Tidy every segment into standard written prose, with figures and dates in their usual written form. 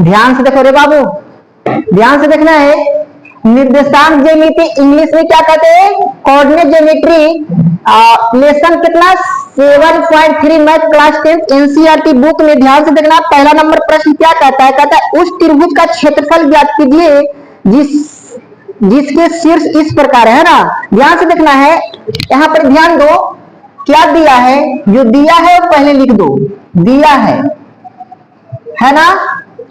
ध्यान से देखो रे बाबू, ध्यान से देखना है। निर्देशांक ज्यामिति इंग्लिश में क्या कहते हैं? Coordinate geometry. लेसन कितना? 7.3 मैथ क्लास 10 एनसीईआरटी बुक में। ध्यान से देखना, पहला नंबर प्रश्न क्या कहता है? कहता है उस त्रिभुज का क्षेत्रफल ज्ञात कीजिए जिसके शीर्ष इस प्रकार है ना। ध्यान से देखना है, यहाँ पर ध्यान दो, क्या दिया है? जो दिया है पहले लिख दो, दिया है ना।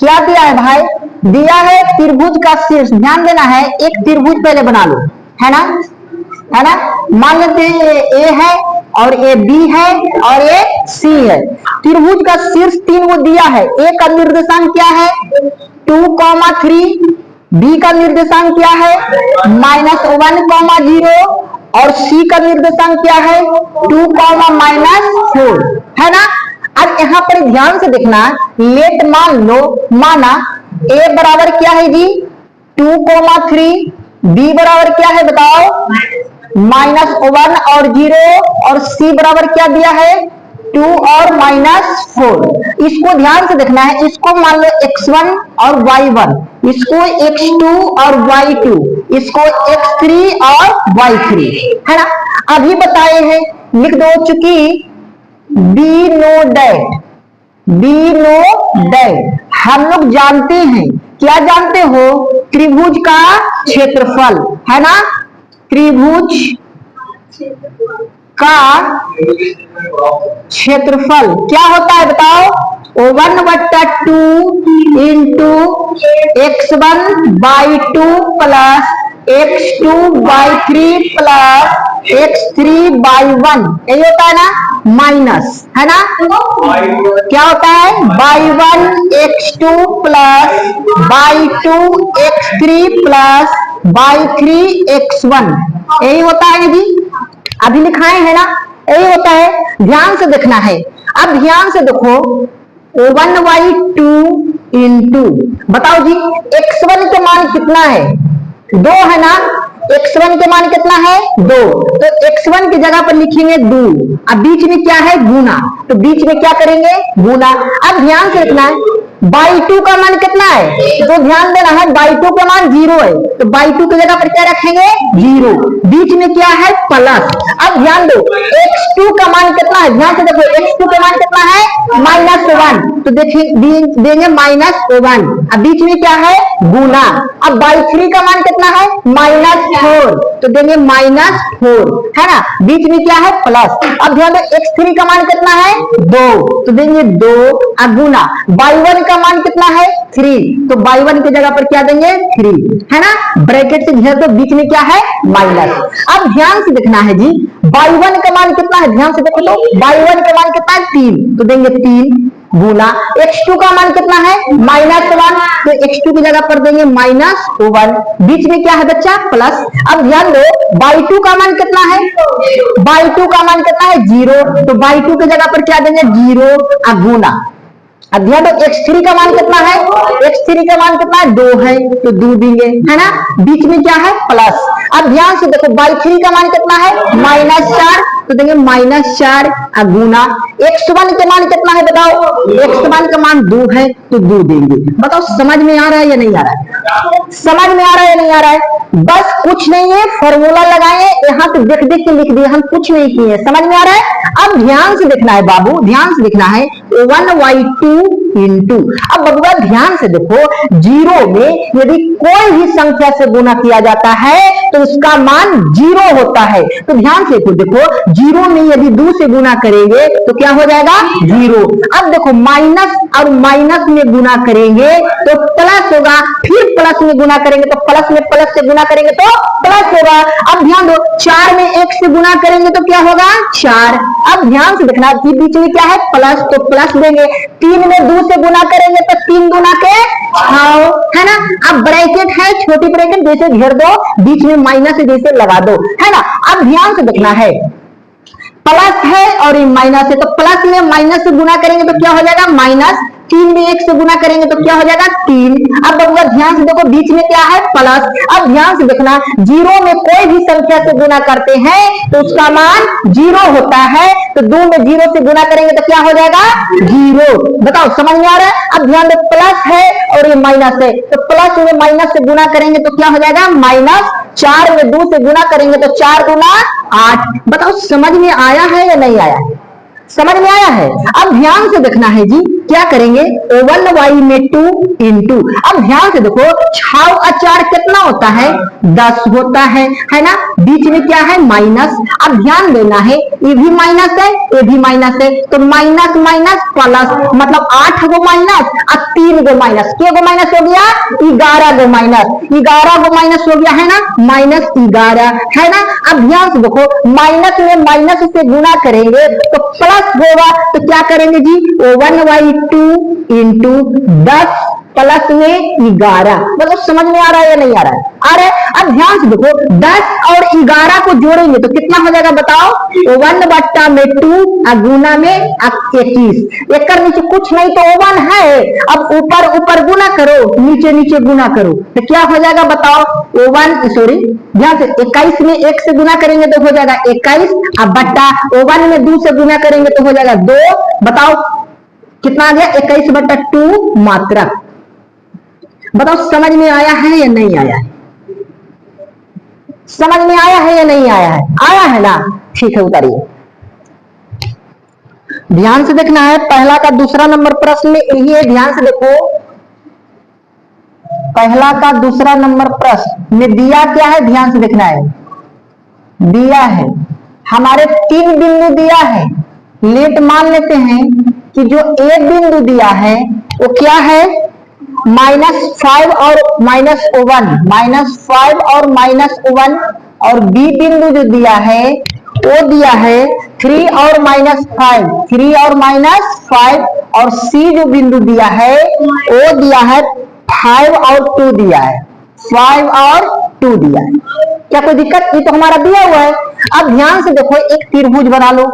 क्या दिया है भाई? दिया है त्रिभुज का शीर्ष। ध्यान देना है, एक त्रिभुज पहले बना लो, है ना, है ना। मान लेते हैं ए है और ए बी है और ए सी है। त्रिभुज का शीर्ष 3 वो दिया है। ए का निर्देशांक क्या है? 2,3। बी का निर्देशांक क्या है? -1,0 और सी का निर्देशांक क्या है? 2,-4, है ना। अब यहाँ पर ध्यान से देखना, लेट मान लो, माना ए बराबर क्या है जी? 2,3। बी बराबर क्या है बताओ? -1 और 0 और सी बराबर क्या दिया है? 2 और -4। इसको ध्यान से देखना है, इसको मान लो x1 और y1, इसको x2 और y2, इसको x3 और y3, है ना। अभी बताए हैं, लिख दो, चूंकि बी नो डैट हम लोग जानते हैं। क्या जानते हो? त्रिभुज का क्षेत्रफल, है ना। त्रिभुज का क्षेत्रफल क्या होता है बताओ? 1/2 into x1/2 plus x2/3 plus x3/1, यही होता है ना, माइनस, है ना। क्या होता है? y1 x2 plus y2 x3 plus y3 x1, यही होता है जी। अभी लिखाए है ना, यही होता है। ध्यान से देखना है। अब ध्यान से देखो, 1/2 इंटू, बताओ जी x1 के मान कितना है? 2 है ना। x1 के मान कितना है? 2। तो x1 की जगह पर लिखेंगे 2। अब बीच में क्या है? गुना, तो बीच में क्या करेंगे? गुना। अब ध्यान से रखना है, y2 का मान कितना है? तो ध्यान देना है, y2 का मान 0 है, तो y2 की जगह पर क्या रखेंगे? 0। बीच में क्या है? प्लस। अब ध्यान दो, x2 का मान कितना है? ध्यान से देखो, x2 का मान कितना है? -1, तो देखिए देंगे -1। अब बीच में क्या है? गुना। अब y3 का मान कितना है? -4, तो देंगे -4, है ना। बीच में क्या है? प्लस। अब ध्यान दो, x3 का मान कितना है? 2, तो देंगे 2 गुना। y1 का मान कितना है? 3, तो y1 की जगह पर क्या देंगे? 3, है ना। ब्रैकेट से घेर दो, बीच में क्या है? माइनस। अब ध्यान से देखना है जी, y1 का मान कितना है? ध्यान से देखो तो y1 का मान कितना है? 3, तो देंगे 3 गुना। x2 का मान कितना है? -1, तो x2 की जगह पर देंगे -1। बीच में क्या है बच्चा? प्लस। अब ध्यान दो, y2 का मान कितना है? y2 का मान कितना है? 0, तो y2 की जगह पर क्या देंगे? 0 गुना। अब ध्यान दो, x3 का मान कितना है? x3 का मान कितना है? 2 है, तो 2 देंगे, है ना। बीच में क्या है? प्लस। अब ध्यान से देखो, y3 का मान कितना है? -4, तो देंगे -4 गुना। x1 के मान कितना है बताओ? x1 का मान 2 है, तो 2 देंगे। बताओ समझ में आ रहा है या नहीं आ रहा है? समझ में आ रहा है या नहीं आ रहा है? बस कुछ नहीं है, फॉर्मूला लगाए, यहाँ पे देख देख के लिख दिए, हम कुछ नहीं किए। समझ में आ रहा है? अब ध्यान से देखना है बाबू, ध्यान से देखना है, 1/2 इंटू। अब बबुआ ध्यान से देखो, 0 में यदि कोई भी संख्या से गुना किया जाता है तो उसका मान 0 होता है। तो ध्यान से देखो, 0 में यदि 2 से गुना करेंगे तो क्या हो जाएगा? 0। अब देखो, माइनस और माइनस में गुना करेंगे तो प्लस होगा, फिर प्लस में गुना करेंगे तो प्लस में प्लस से गुना करेंगे तो प्लस होगा। अब ध्यान दो, 4 में 1 से गुना करेंगे तो क्या होगा? 4। अब ध्यान से देखना, बीच में क्या है? प्लस, तो प्लस देंगे। 3 में 2 से गुना करेंगे तो 3 गुना के 6, है ना। अब ब्रैकेट है, छोटी ब्रैकेट जैसे घेर दो, बीच में माइनस जैसे लगा दो, है ना। अब ध्यान से देखना है, प्लस है और ये माइनस है, तो प्लस में माइनस से गुना करेंगे तो क्या हो जाएगा माइनस, 3 में 1 से गुना करेंगे तो क्या हो जाएगा 3। अब बबुआ ध्यान से देखो बीच में क्या है प्लस। अब ध्यान से देखना, जीरो में कोई भी संख्या से गुना करते हैं तो उसका मान जीरो होता है, तो 2 में जीरो से गुना करेंगे तो क्या हो जाएगा जीरो। बताओ समझ में आ रहा है। अब ध्यान दो प्लस है और ये माइनस है, तो प्लस में माइनस से गुना करेंगे तो क्या हो जाएगा माइनस, 4 में 2 से गुना करेंगे तो 4 गुना 8। बताओ समझ में आया है या नहीं आया है, समझ में आया है। अब ध्यान से देखना है जी, क्या करेंगे 1y में 2 इंटू, अब ध्यान से देखो छाव अचार कितना होता है 10 होता है ना, बीच में क्या है माइनस। अब ध्यान देना है ये भी माइनस है ये भी माइनस है, तो माइनस माइनस प्लस, मतलब 8 गो माइनस और 3 गो माइनस, क्या गो माइनस हो गया 11 गो माइनस, 11 गो माइनस हो गया है ना, माइनस 11 है ना। अब ध्यान से देखो माइनस में माइनस से गुना करेंगे तो प्लस होगा, तो क्या करेंगे जी 1/2 इंटू 10 प्लस में 11। मतलब समझ में आ रहा है या नहीं आ रहा है, आ रहा है। अब ध्यान से देखो 10 और 11 को जोड़ेंगे तो कितना हो जाएगा बताओ 1/2 गुना में 21, एक नीचे कुछ नहीं तो 1 है। अब ऊपर ऊपर गुना करो नीचे नीचे गुना करो तो क्या हो जाएगा बताओ 1 सॉरी ध्यान से 21 में 1 से गुना करेंगे तो हो जाएगा 21, अब बट्टा 1 में 2 से गुना करेंगे तो हो जाएगा 2। बताओ कितना आ गया 21/2 मात्रा। बताओ समझ में आया है या नहीं आया है, समझ में आया है या नहीं आया है, आया है ना, ठीक है उतारिए। ध्यान से देखना है, पहला का दूसरा नंबर प्रश्न में यही है, ध्यान से देखो पहला का दूसरा नंबर प्रश्न में दिया क्या है, ध्यान से देखना है। दिया है हमारे 3 बिंदु दिया है, लेट मान लेते हैं कि जो ए बिंदु दिया है वो क्या है -5 और -1, -5 और -1, और बी बिंदु जो दिया है वो दिया है 3 और -5, 3 और -5, और सी जो बिंदु दिया है वो दिया है 5 और 2 दिया है, 5 और 2 दिया है। क्या कोई दिक्कत, ये तो हमारा दिया हुआ है। अब ध्यान से देखो एक त्रिभुज बना लो,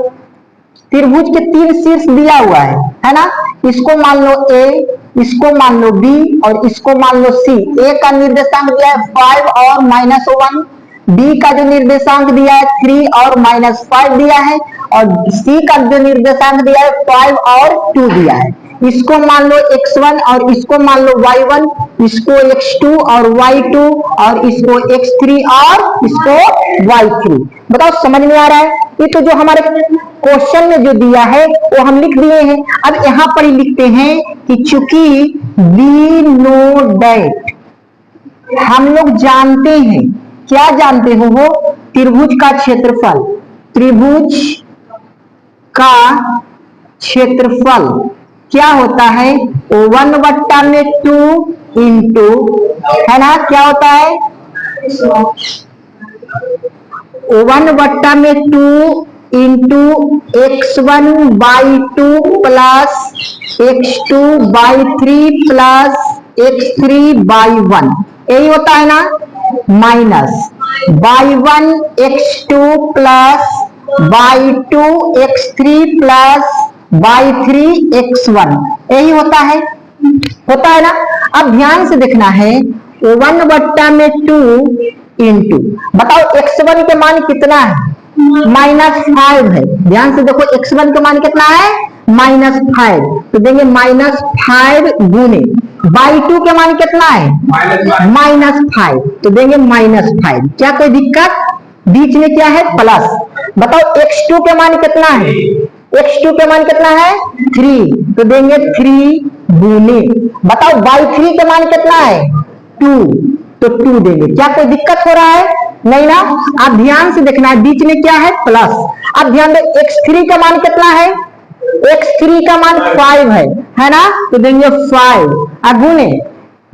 त्रिभुज के 3 शीर्ष दिया हुआ है ना, इसको मान लो ए, इसको मान लो बी और इसको मान लो सी। ए का निर्देशांक दिया है 5 और -1, बी का जो निर्देशांक दिया है 3 और -5 दिया है, और सी का जो निर्देशांक दिया है 5 और 2 दिया है। इसको मान लो x1 और इसको मान लो y1, इसको x2 और y2, और इसको x3 और इसको y3। बताओ समझ में आ रहा है। ये तो जो हमारे क्वेश्चन में जो दिया है वो हम लिख दिए हैं। अब यहां पर ही लिखते हैं कि चूंकि वी नो दैट, हम लोग जानते हैं, क्या जानते हो वो त्रिभुज का क्षेत्रफल, त्रिभुज का क्षेत्रफल क्या होता है 1/2 इंटू, है ना, क्या होता है 1/2 into x1/2 plus x2/3 plus x3/1, यही होता है ना, minus y1 x2 plus y2 x3 plus y3 x1, यही होता है ना। अब ध्यान से देखना है 1/2 इंटू, बताओ x1 के मान कितना है -5 है, ध्यान से देखो x1 का मान कितना है -5, तो देंगे -5 गुने y2 के मान कितना है -5, तो देंगे -5। क्या कोई दिक्कत, बीच में क्या है प्लस। बताओ x2 के मान कितना है, x2 के मान कितना है 3, तो देंगे 3 गुने, बताओ y3 के मान कितना है 2, तो 2 देंगे। क्या कोई दिक्कत हो रहा है, नहीं ना। अब ध्यान से देखना है बीच में क्या है प्लस। अब ध्यान दो x3 का मान कितना है, x3 का मान 5 है ना, तो देंगे 5 गुने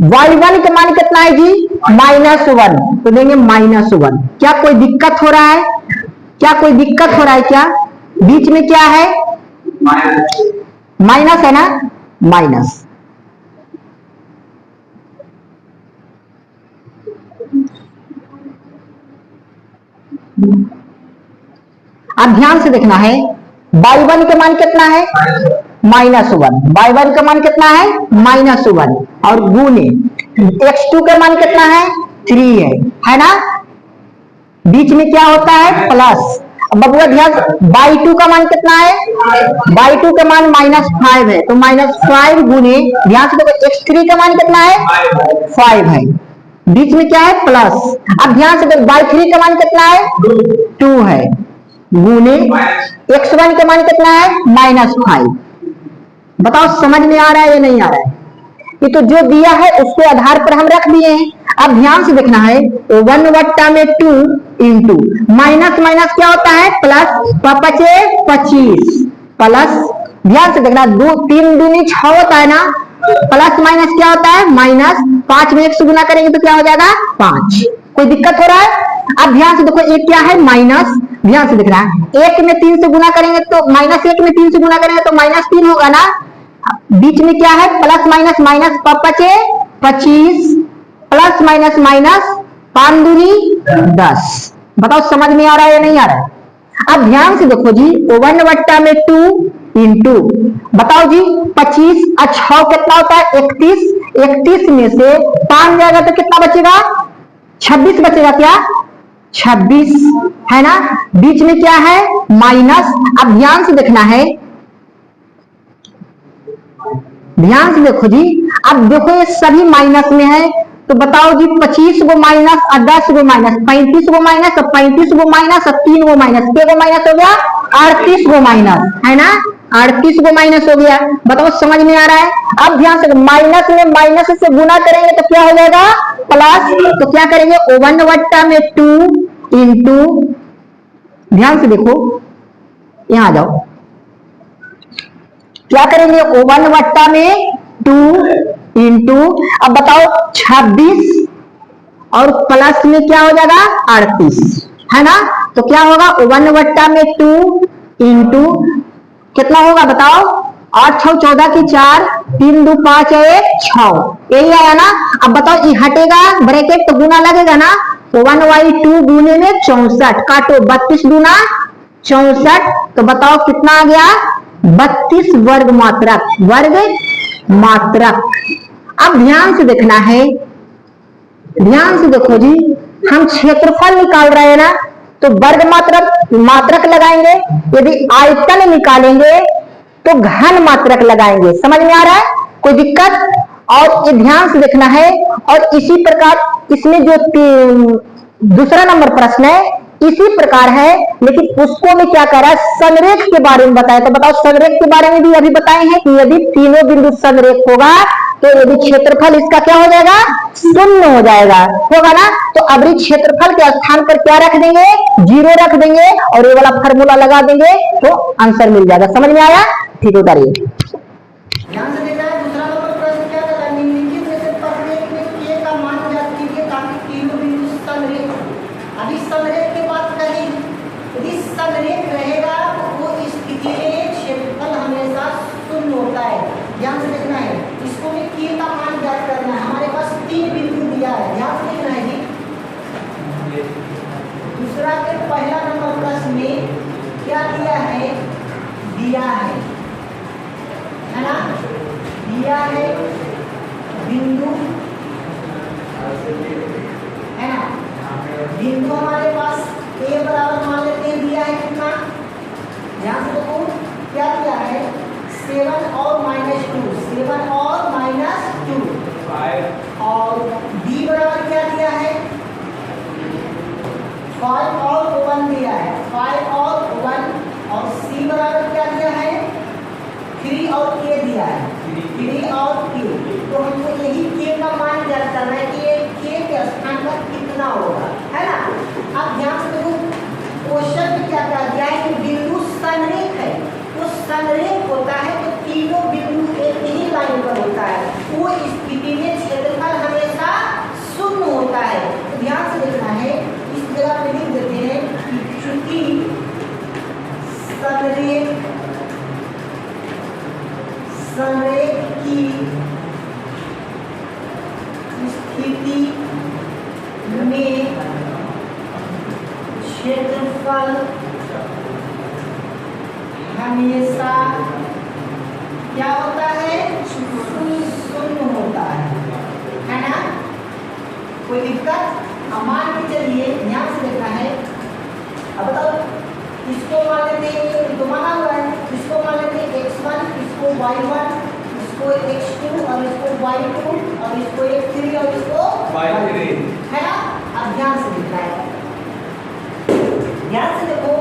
y1 का मान कितना है जी -1, तो देंगे -1। क्या कोई दिक्कत हो रहा है, क्या कोई दिक्कत हो रहा है, क्या बीच में क्या है माइनस है ना, माइनस। अब ध्यान से देखना है y1 का मान कितना है -1, y1 का मान कितना है -1 और गुने x2 का मान कितना है 3 है ना। बीच में क्या होता है प्लस। अब बबुआ ध्यान, y2 का मान कितना है, y2 का मान -5 है, तो -5 गुने ध्यान से देखो x3 का मान कितना है 5 है, बीच में क्या है प्लस। अब ध्यान से देखो y3 का मान कितना है 2 है, गुने x1 का मान कितना है -5। बताओ समझ में आ रहा है या नहीं आ रहा है। ये तो जो दिया है उसके आधार पर हम रख दिए हैं। अब ध्यान से देखना है 1 में 2 इंटू माइनस माइनस क्या होता है प्लस, 25 प्लस, ध्यान से देखना 3 दूनी 6 होता है ना, प्लस माइनस क्या होता है माइनस, 5 में 1 से गुना करेंगे तो क्या हो जाएगा 5। कोई दिक्कत हो रहा है। अब ध्यान से देखो एक क्या है माइनस, ध्यान से देखना 1 में 3 से गुना करेंगे तो -1 में 3 से गुना करेंगे तो -3 होगा ना। बीच में क्या है plus minus minus, 25 plus minus minus, 5 दूनी 10। बताओ समझ में आ रहा है या नहीं आ रहा है। अब ध्यान से देखो जी 1 में 2 इंटू, बताओ जी 25 और 6 कितना होता है 31 में से 5 जाएगा तो कितना बचेगा 26 बचेगा, क्या 26 है ना। बीच में क्या है माइनस। अब ध्यान से देखना है, ध्यान से देखो जी, अब देखो ये सभी माइनस में है तो बताओ जी 25 को माइनस और 10 को माइनस, 35 को माइनस और 35 को माइनस और 3 को माइनस, क्या को माइनस हो गया 38 को माइनस है ना, 38 को माइनस हो गया। बताओ समझ में आ रहा है। अब ध्यान से माइनस में माइनस से गुना करेंगे तो क्या हो जाएगा प्लस, तो क्या करेंगे 1 में 2 इंटू, ध्यान से देखो यहां आ जाओ, क्या करेंगे 1 में 2 इंटू, अब बताओ 26 और प्लस में क्या हो जाएगा 38 है ना, तो क्या होगा 1 में 2 इंटू कितना होगा बताओ 8 6 14 की 4, 3 2 5 1 6, यही आया ना। अब बताओ ये हटेगा ब्रैकेट तो गुना लगेगा ना, तो 1/2 गुने में 64, काटो 32 दूना 64, तो बताओ कितना आ गया 32 वर्ग मात्रक। अब ध्यान से देखना है, ध्यान से देखो जी, हम क्षेत्रफल निकाल रहे हैं ना, तो वर्ग मात्रक लगाएंगे, यदि आयतन निकालेंगे तो घन मात्रक लगाएंगे। समझ में आ रहा है, कोई दिक्कत। और ये ध्यान से देखना है। और इसी प्रकार इसमें जो दूसरा नंबर प्रश्न है इसी प्रकार है, लेकिन उसको में क्या कर रहा है संरेख के बारे में बताया। तो बताओ संरेख के बारे में भी अभी बताए हैं कि यदि तीनों बिंदु संरेख होगा तो यदि क्षेत्रफल इसका क्या हो जाएगा 0 हो जाएगा, होगा ना। तो अवृत्त क्षेत्रफल के स्थान पर क्या रख देंगे 0 रख देंगे और ये वाला फॉर्मूला लगा देंगे तो आंसर मिल जाएगा। समझ में आया, ठीक है करिए। ध्यान से देखना है दूसरा नंबर प्रश्न क्या था, निम्नलिखित में से प्रत्येक में k का मान ज्ञात कीजिए ताकि तीनों बिंदु संरेख हो। अभी संरेख की बात करें, यदि संरेख रहेगा तो वो स्थिति में क्षेत्रफल हमेशा 0 होता है। ध्यान से देखना है, इसको भी k का मान ज्ञात करना है। हमारे पास 3 बिंदु दिया है, ध्यान से देखना है जी। दूसरा के पहला नंबर प्रश्न में क्या दिया है, दिया है ना, दिया है बिंदु है ना, बिंदु हमारे पास a बराबर मान लेते हैं, दिया है कितना, ध्यान से देखो क्या दिया है 7 और -2, 7 और -2, और b बराबर क्या दिया है 5 और 1 दिया है, 5 और 1, और c बराबर क्या दिया है 3 और k दिया है, 3 और k। तो हमको यही k का मान ज्ञात करना है कि ये k के स्थान पर कितना होगा, है ना। अब ध्यान से देखो क्वेश्चन में क्या कहा गया है कि बिंदु संरेख है, तो संरेख होता है तो तीनों बिंदु एक ही लाइन पर होता है, वो स्थिति में क्षेत्रफल हमेशा 0 होता है। तो ध्यान से देखना है, इस जगह पे लिख देते हैं कि चूंकि संरेख की स्थिति में क्षेत्रफल हमेशा क्या होता है, शून्य होता है ना। कोई दिक्कत? अब मान के चलिए यहाँ से देखना है। अब बताओ, इसको मान लेते हैं, तो माना हुआ है, इसको मान लेते हैं x1, इसको y1, इसको x2 और इसको y2 और इसको x3 और इसको y3 है ना। अब ध्यान से देखना है, ध्यान से देखो।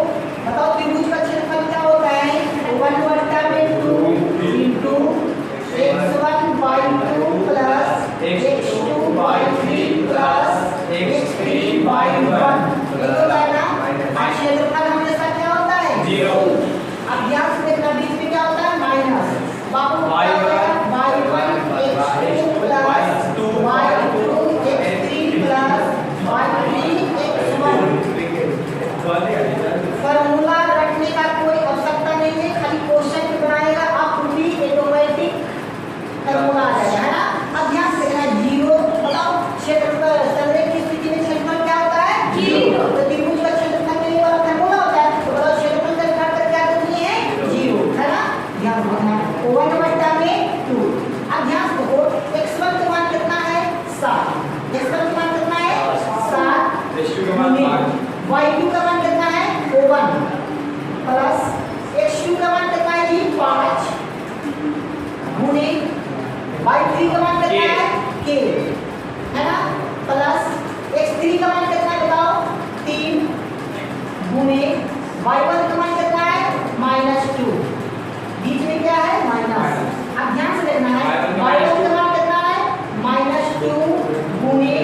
बताओ त्रिभुज का क्षेत्रफल क्या होता है, 1/2 into x1 y2 plus x2 y3 plus x3 y1 होता है ना। क्षेत्रफल हमेशा क्या होता है, 0। अब ध्यान से देखना, बीच में क्या होता है, माइनस। बाबू y1 x2 plus y2 x3 plus y3 x1। Formula रखने का कोई आवश्यकता नहीं है, खाली क्वेश्चन बनाएगा आप भी ऑटोमेटिक फॉर्मूला आ जाएगा, है ना। अब ध्यान से देखना, 0। बताओ क्षेत्रफल संरेख की स्थिति में क्षेत्रफल क्या होता है, 0। तो त्रिभुज का क्षेत्रफल के लिए वाला फॉर्मूला होता है, तो बताओ क्षेत्रफल का घात क्या करनी है, 0, है ना। ध्यान रखना, 1/2। अब ध्यान से देखो, x1 का मान कितना है, 7। x1 का मान कितना है, 7। y2 का मान कितना है, 1 प्लस x2 का मान कितना है जी, 5 गुणे y3 का मान कितना है, k, है ना, प्लस x3 का मान कितना है बताओ, 3 गुणे y1 का मान कितना है, -2। बीच में क्या है, माइनस। अब ध्यान से देखना है, y1 का मान कितना है, -2 गुणे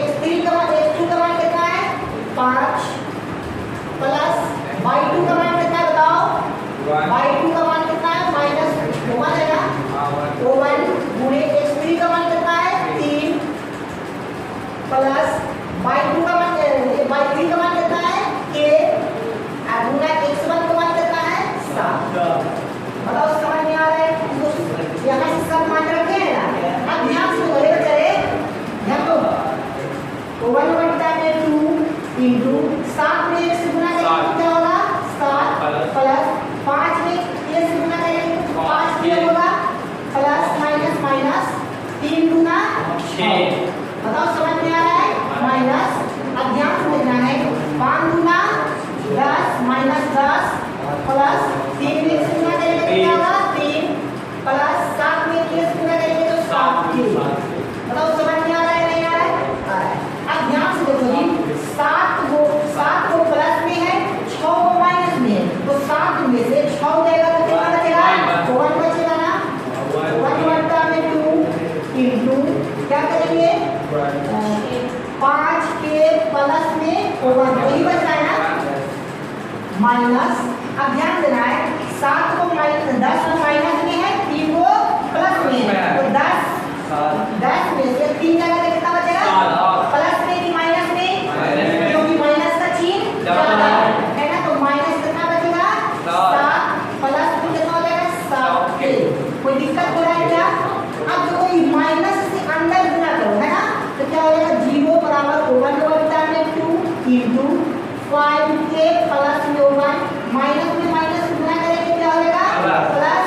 x2 का मान कितना है, 5 प्लस y2 का मान कितना है बताओ, y2 का मान कितना है, -1 है ना, 1 गुणे x3 का मान कितना है, 3 प्लस y3 का मान कितना है, k गुना x1 का मान कितना है, 7। बताओ समझ में आ रहा है, यहाँ से सब मान रखे हैं ना। अब ध्यान से बोले बच्चे, ध्यान दो, 1/2 इंटू 7 में 1 से गुना करेंगे क्या होगा, 7 प्लस 5 में 1 से गुना करेंगे 5 क्या होगा, प्लस माइनस माइनस 3 गुना 6। बताओ समझ में आ रहा है, माइनस। अब ध्यान से देखना है, 5 गुना 10 माइनस 10 प्लस 3 में 1 से गुना करेंगे क्या होगा, 3 प्लस 7 में 1 से गुना करेंगे तो 7। बताओ समझ में आ रहा है, नहीं आ रहा है। अब ध्यान से देखो जी, 7 को प्लस में है, 6 को माइनस में है, तो 7 में से 6 जाएगा तो कितना बचेगा, 1 बचेगा ना। 1/2 इंटू क्या करेंगे, 5 के प्लस में 1 वही बच रहा है ना, माइनस। अब ध्यान देना है, 7 को माइनस 10 को माइनस में है, 3 को प्लस में है, तो 10 में से 3 जाएगा तो कितना बचेगा, प्लस में कि माइनस में, क्योंकि माइनस का चिन्ह ज्यादा है ना, तो माइनस कितना बचेगा, 7 प्लस में कितना हो जाएगा, 7। कोई दिक्कत हो रहा है क्या? अब जो कोई माइनस से अंदर गुना करो, है ना, तो क्या हो जाएगा, 0 बराबर 1/2 इंटू 5k प्लस में 1 माइनस में माइनस गुना करेंगे क्या हो जाएगा, प्लस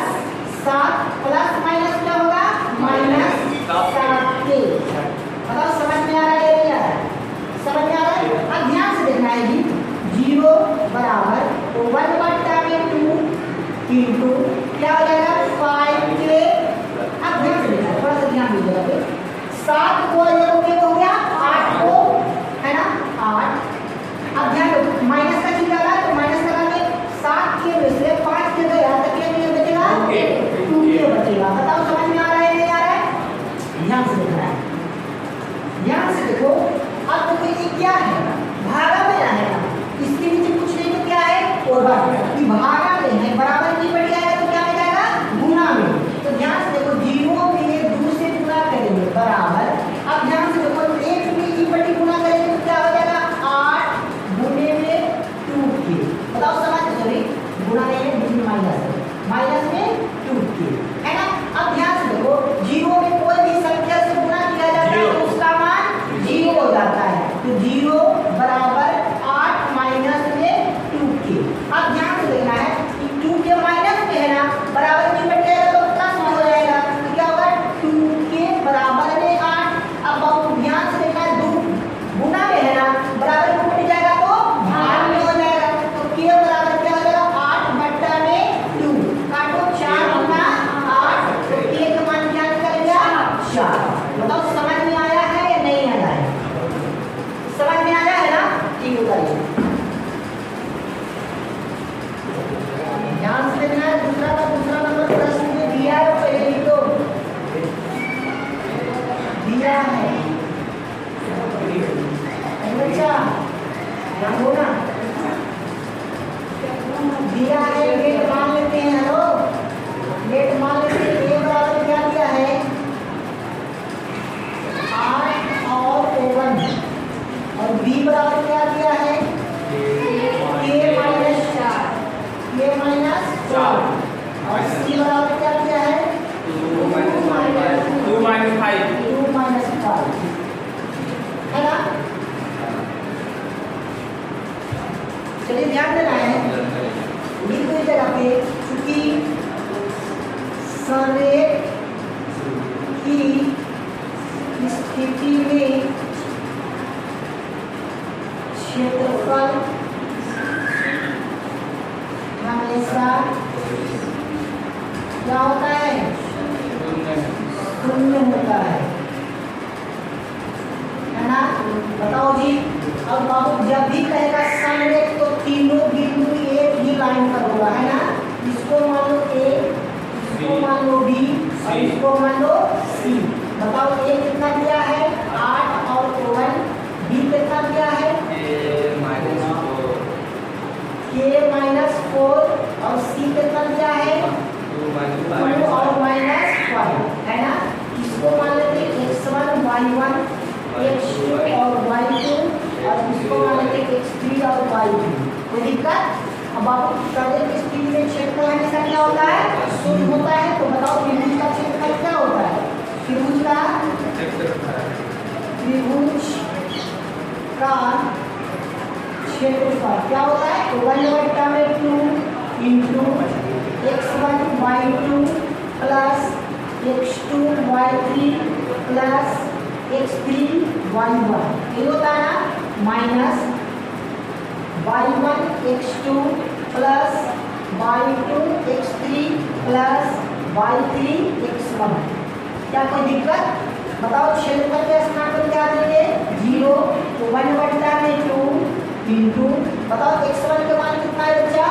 7 प्लस माइनस क्या होगा, -7k। बताओ समझ में आ रहा है, नहीं आ रहा है, समझ में आ रहा है। अब ध्यान से देखना है जी, 0 बराबर 1/2 इंटू क्या हो जाएगा, 5k। अब ध्यान से देखना, थोड़ा सा ध्यान दीजिएगा, 7 को ये हो गया 8 को, है ना, 8। अब ध्यान दो, माइनस का चिन्ह लगा तो माइनस लगा के 7 के में से 5 के गया तो क्या बचेगा, 2k बचेगा। बताओ समझ में आ रहा है, नहीं आ रहा है, ध्यान से देखना है, ध्यान से देखो। अब देखो ये क्या है, भागा में आएगा, इसके नीचे कुछ नहीं तो क्या है, ओवर। ये भागा में है, बराबर की बढ़ जाएगा तो क्या हो जाएगा, गुना में। तो ध्यान से देखो, 0 में 2 से गुना करेंगे बराबर। अब ध्यान 5 और सी बराबर क्या किया है 2 minus 5 2 minus 5 है ना। चलिए ध्यान देना है लिख दो इस जगह पे चूंकि संरेख की स्थिति में क्षेत्रफल हमेशा क्या होता है शून्य होता है ना। बताओ जी अब बाबू जब भी कहेगा संरेख तो तीनों बिंदु एक ही लाइन पर होगा है ना। इसको मान लो ए, इसको मान लो बी और इसको मान लो सी। बताओ ए कितना दिया है 8 और 1, बी कितना दिया है के माइनस 4 और सी कितना दिया है 2 और -5 है ना। इसको मान लेते x1 y1 x2 और y2 और इसको मान लेते x3 और y2। कोई दिक्कत। अब आप संरेख की स्थिति में क्षेत्रफल हमेशा क्या होता है शून्य होता है। तो बताओ त्रिभुज का क्षेत्रफल क्या होता है त्रिभुज का क्षेत्रफल क्या होता है 1/2 into x1 y2 plus x2 y3 plus x3 y1 ये होता है ना minus y1 x2 plus y2 x3 plus y3 x1। क्या कोई दिक्कत। बताओ क्षेत्रफल के स्थान पर क्या देंगे 0 तो 1/2 इंटू बताओ x1 का मान कितना है बच्चा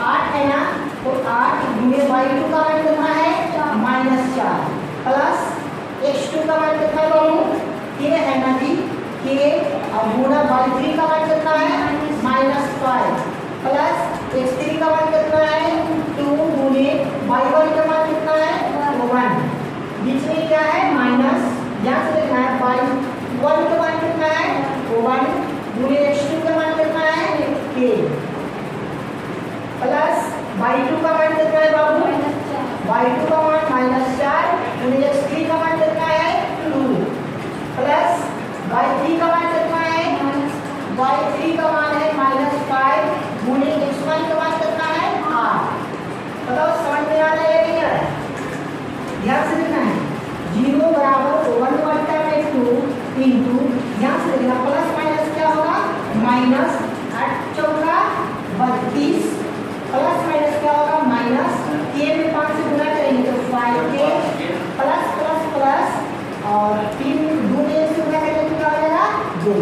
8 है ना। तो 8 गुणे y2 का मान कितना है -4 प्लस x2 का मान कितना है बाबू k है ना जी k और गुणा y3 का मान कितना है -5 प्लस x3 का मान कितना है 2 गुणे y1 का मान कितना है 1। बीच में क्या है माइनस यहाँ से लिखना है 1 का मान कितना है 1 गुणे x2 का मान कितना है k प्लस y2 का मान कितना है बाबू y2 का मान -4 गुणे x3 का मान कितना है 2 प्लस y3 का मान कितना है y3 का मान है -5 गुणे x1 का मान कितना है 8। बताओ समझ में आ रहा है नहीं आ रहा है। ध्यान से लिखना है 0 बराबर 1/2 इंटू यहाँ से लिखना प्लस माइनस क्या होगा -8 चौका 32 प्लस माइनस क्या होगा माइनस के में 5 से गुना करेंगे तो 5k प्लस प्लस प्लस और 3 2 में से गुना करेंगे तो क्या हो जाएगा 2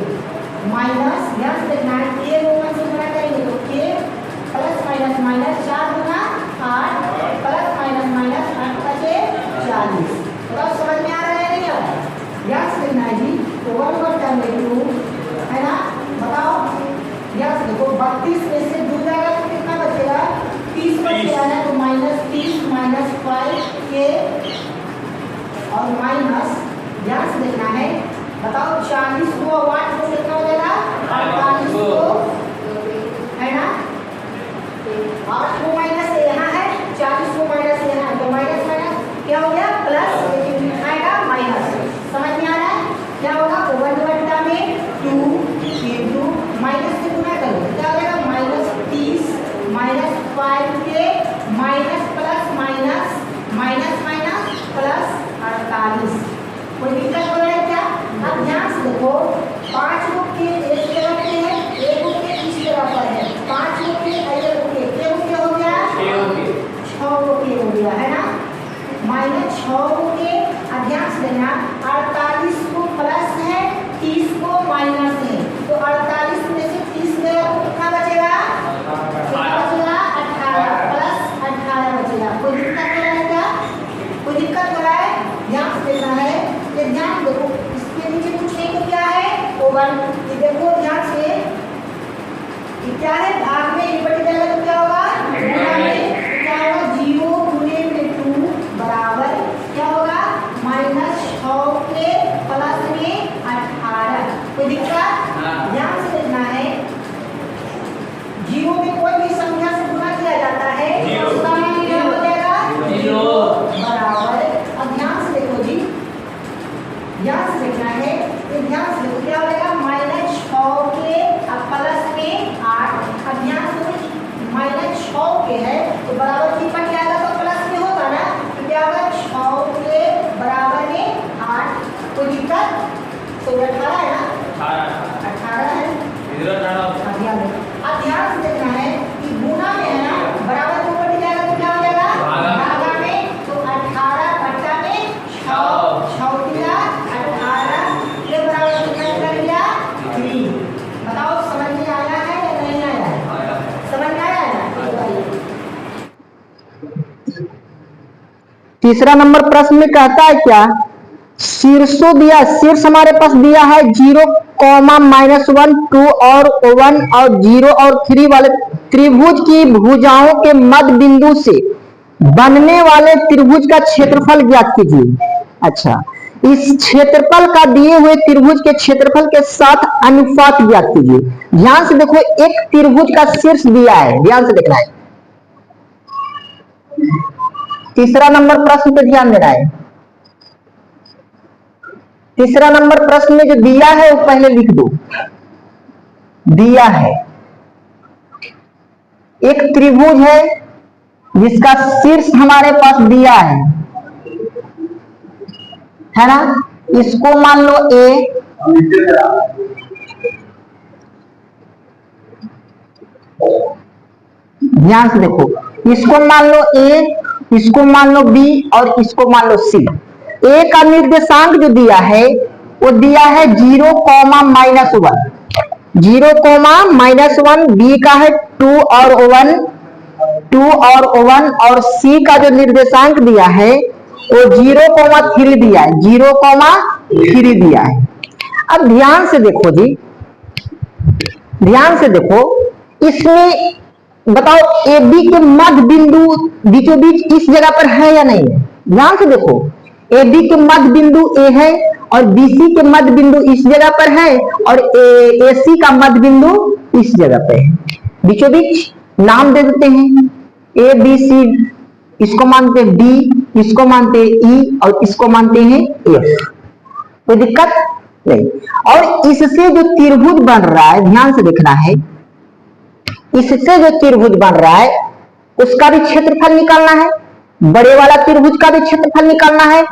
माइनस यहाँ से लिखना है k में 1 से गुना करेंगे तो k प्लस माइनस माइनस 4 गुना 8 प्लस माइनस माइनस 8 बचे 40। बताओ समझ में आ रहा है नहीं आ रहा है। यहाँ से लिखना है जी तो 1/2 है ना। बताओ यहाँ से देखो 32 में से 2 जाएगा तो कितना बचेगा 30 बचेगा ना। तो -30 -5k और माइनस यहाँ से देखना है बताओ 40 को 8 को कितना हो जाएगा 48 को है ना। 8 को माइनस यहाँ है 40 को माइनस यहाँ है तो माइनस माइनस क्या हो गया प्लस आएगा माइनस। समझ में आ रहा है क्या होगा 1/2 में 2 इंटू माइनस से गुना करो क्या हो जाएगा -30 -5k minus plus minus minus minus plus 48। कोई दिक्कत हो रहा है क्या। अब ध्यान से देखो 5 को के एक जगह पे है 1 को के इस जगह पर है 5 को के इधर को के हो गया 6 को के हो गया है ना -6 को के। अब ध्यान से लेना 48 को प्लस है 30 को माइनस है तो 48 में से 30 गया तो कितना बचेगा 18 प्लस 18 बचेगा। कोई दिक्कत हो रहा है क्या कोई दिक्कत हो रहा है। ध्यान से लेना है ये ध्यान देखो इसके नीचे कुछ नहीं तो क्या है ओवन तो ये 18 है ना, 18 18 है। इधर 18 अब ध्यान से देखना है कि गुना में है ना बराबर को ऊपर जाएगा तो क्या हो जाएगा भागा। भागा में, तो 18 बट्टा में 6 6 दिया 18 के बराबर कितना कर दिया 3। बताओ समझ में आया है या नहीं आया है? समझ में आया है ना? बताइए। तीसरा नंबर प्रश्न में कहता है क्या, शीर्षों दिया, शीर्ष हमारे पास दिया है 0, -1, 2 और 1 और 0 और 3 वाले त्रिभुज की भुजाओं के मध्य बिंदु से बनने वाले त्रिभुज का क्षेत्रफल ज्ञात कीजिए। अच्छा, इस क्षेत्रफल का दिए हुए त्रिभुज के क्षेत्रफल के साथ अनुपात ज्ञात कीजिए। ध्यान से देखो, एक त्रिभुज का शीर्ष दिया है, ध्यान से देखना है। तीसरा नंबर प्रश्न पे ध्यान देना है। तीसरा नंबर प्रश्न में जो दिया है वो पहले लिख दो। दिया है एक त्रिभुज है जिसका शीर्ष हमारे पास दिया है ना, इसको मान लो ए, ध्यान से देखो, इसको मान लो ए, इसको मान लो बी और इसको मान लो सी। ए का निर्देशांक जो दिया है वो दिया है 0, -1, 0, -1, बी का है 2 और 1, 2 और 1 और सी का जो निर्देशांक दिया है वो 0,3 दिया है, 0,3 दिया है। अब ध्यान से देखो जी, ध्यान से देखो, इसमें बताओ ए बी के मध्य बिंदु बीचों बीच इस जगह पर है या नहीं है? ध्यान से देखो, ए बी के मध्य बिंदु ए है और बी सी के मध्य बिंदु इस जगह पर है और ए सी का मध्य बिंदु इस जगह पे है। बीचों बीच नाम दे देते हैं ए बी सी, इसको मानते हैं डी, इसको मानते हैं ई और इसको मानते हैं एफ। कोई दिक्कत नहीं। और इससे जो त्रिभुज बन रहा है, ध्यान से देखना है, इससे जो त्रिभुज बन रहा है उसका भी क्षेत्रफल निकालना है, बड़े वाला त्रिभुज का भी क्षेत्रफल निकालना है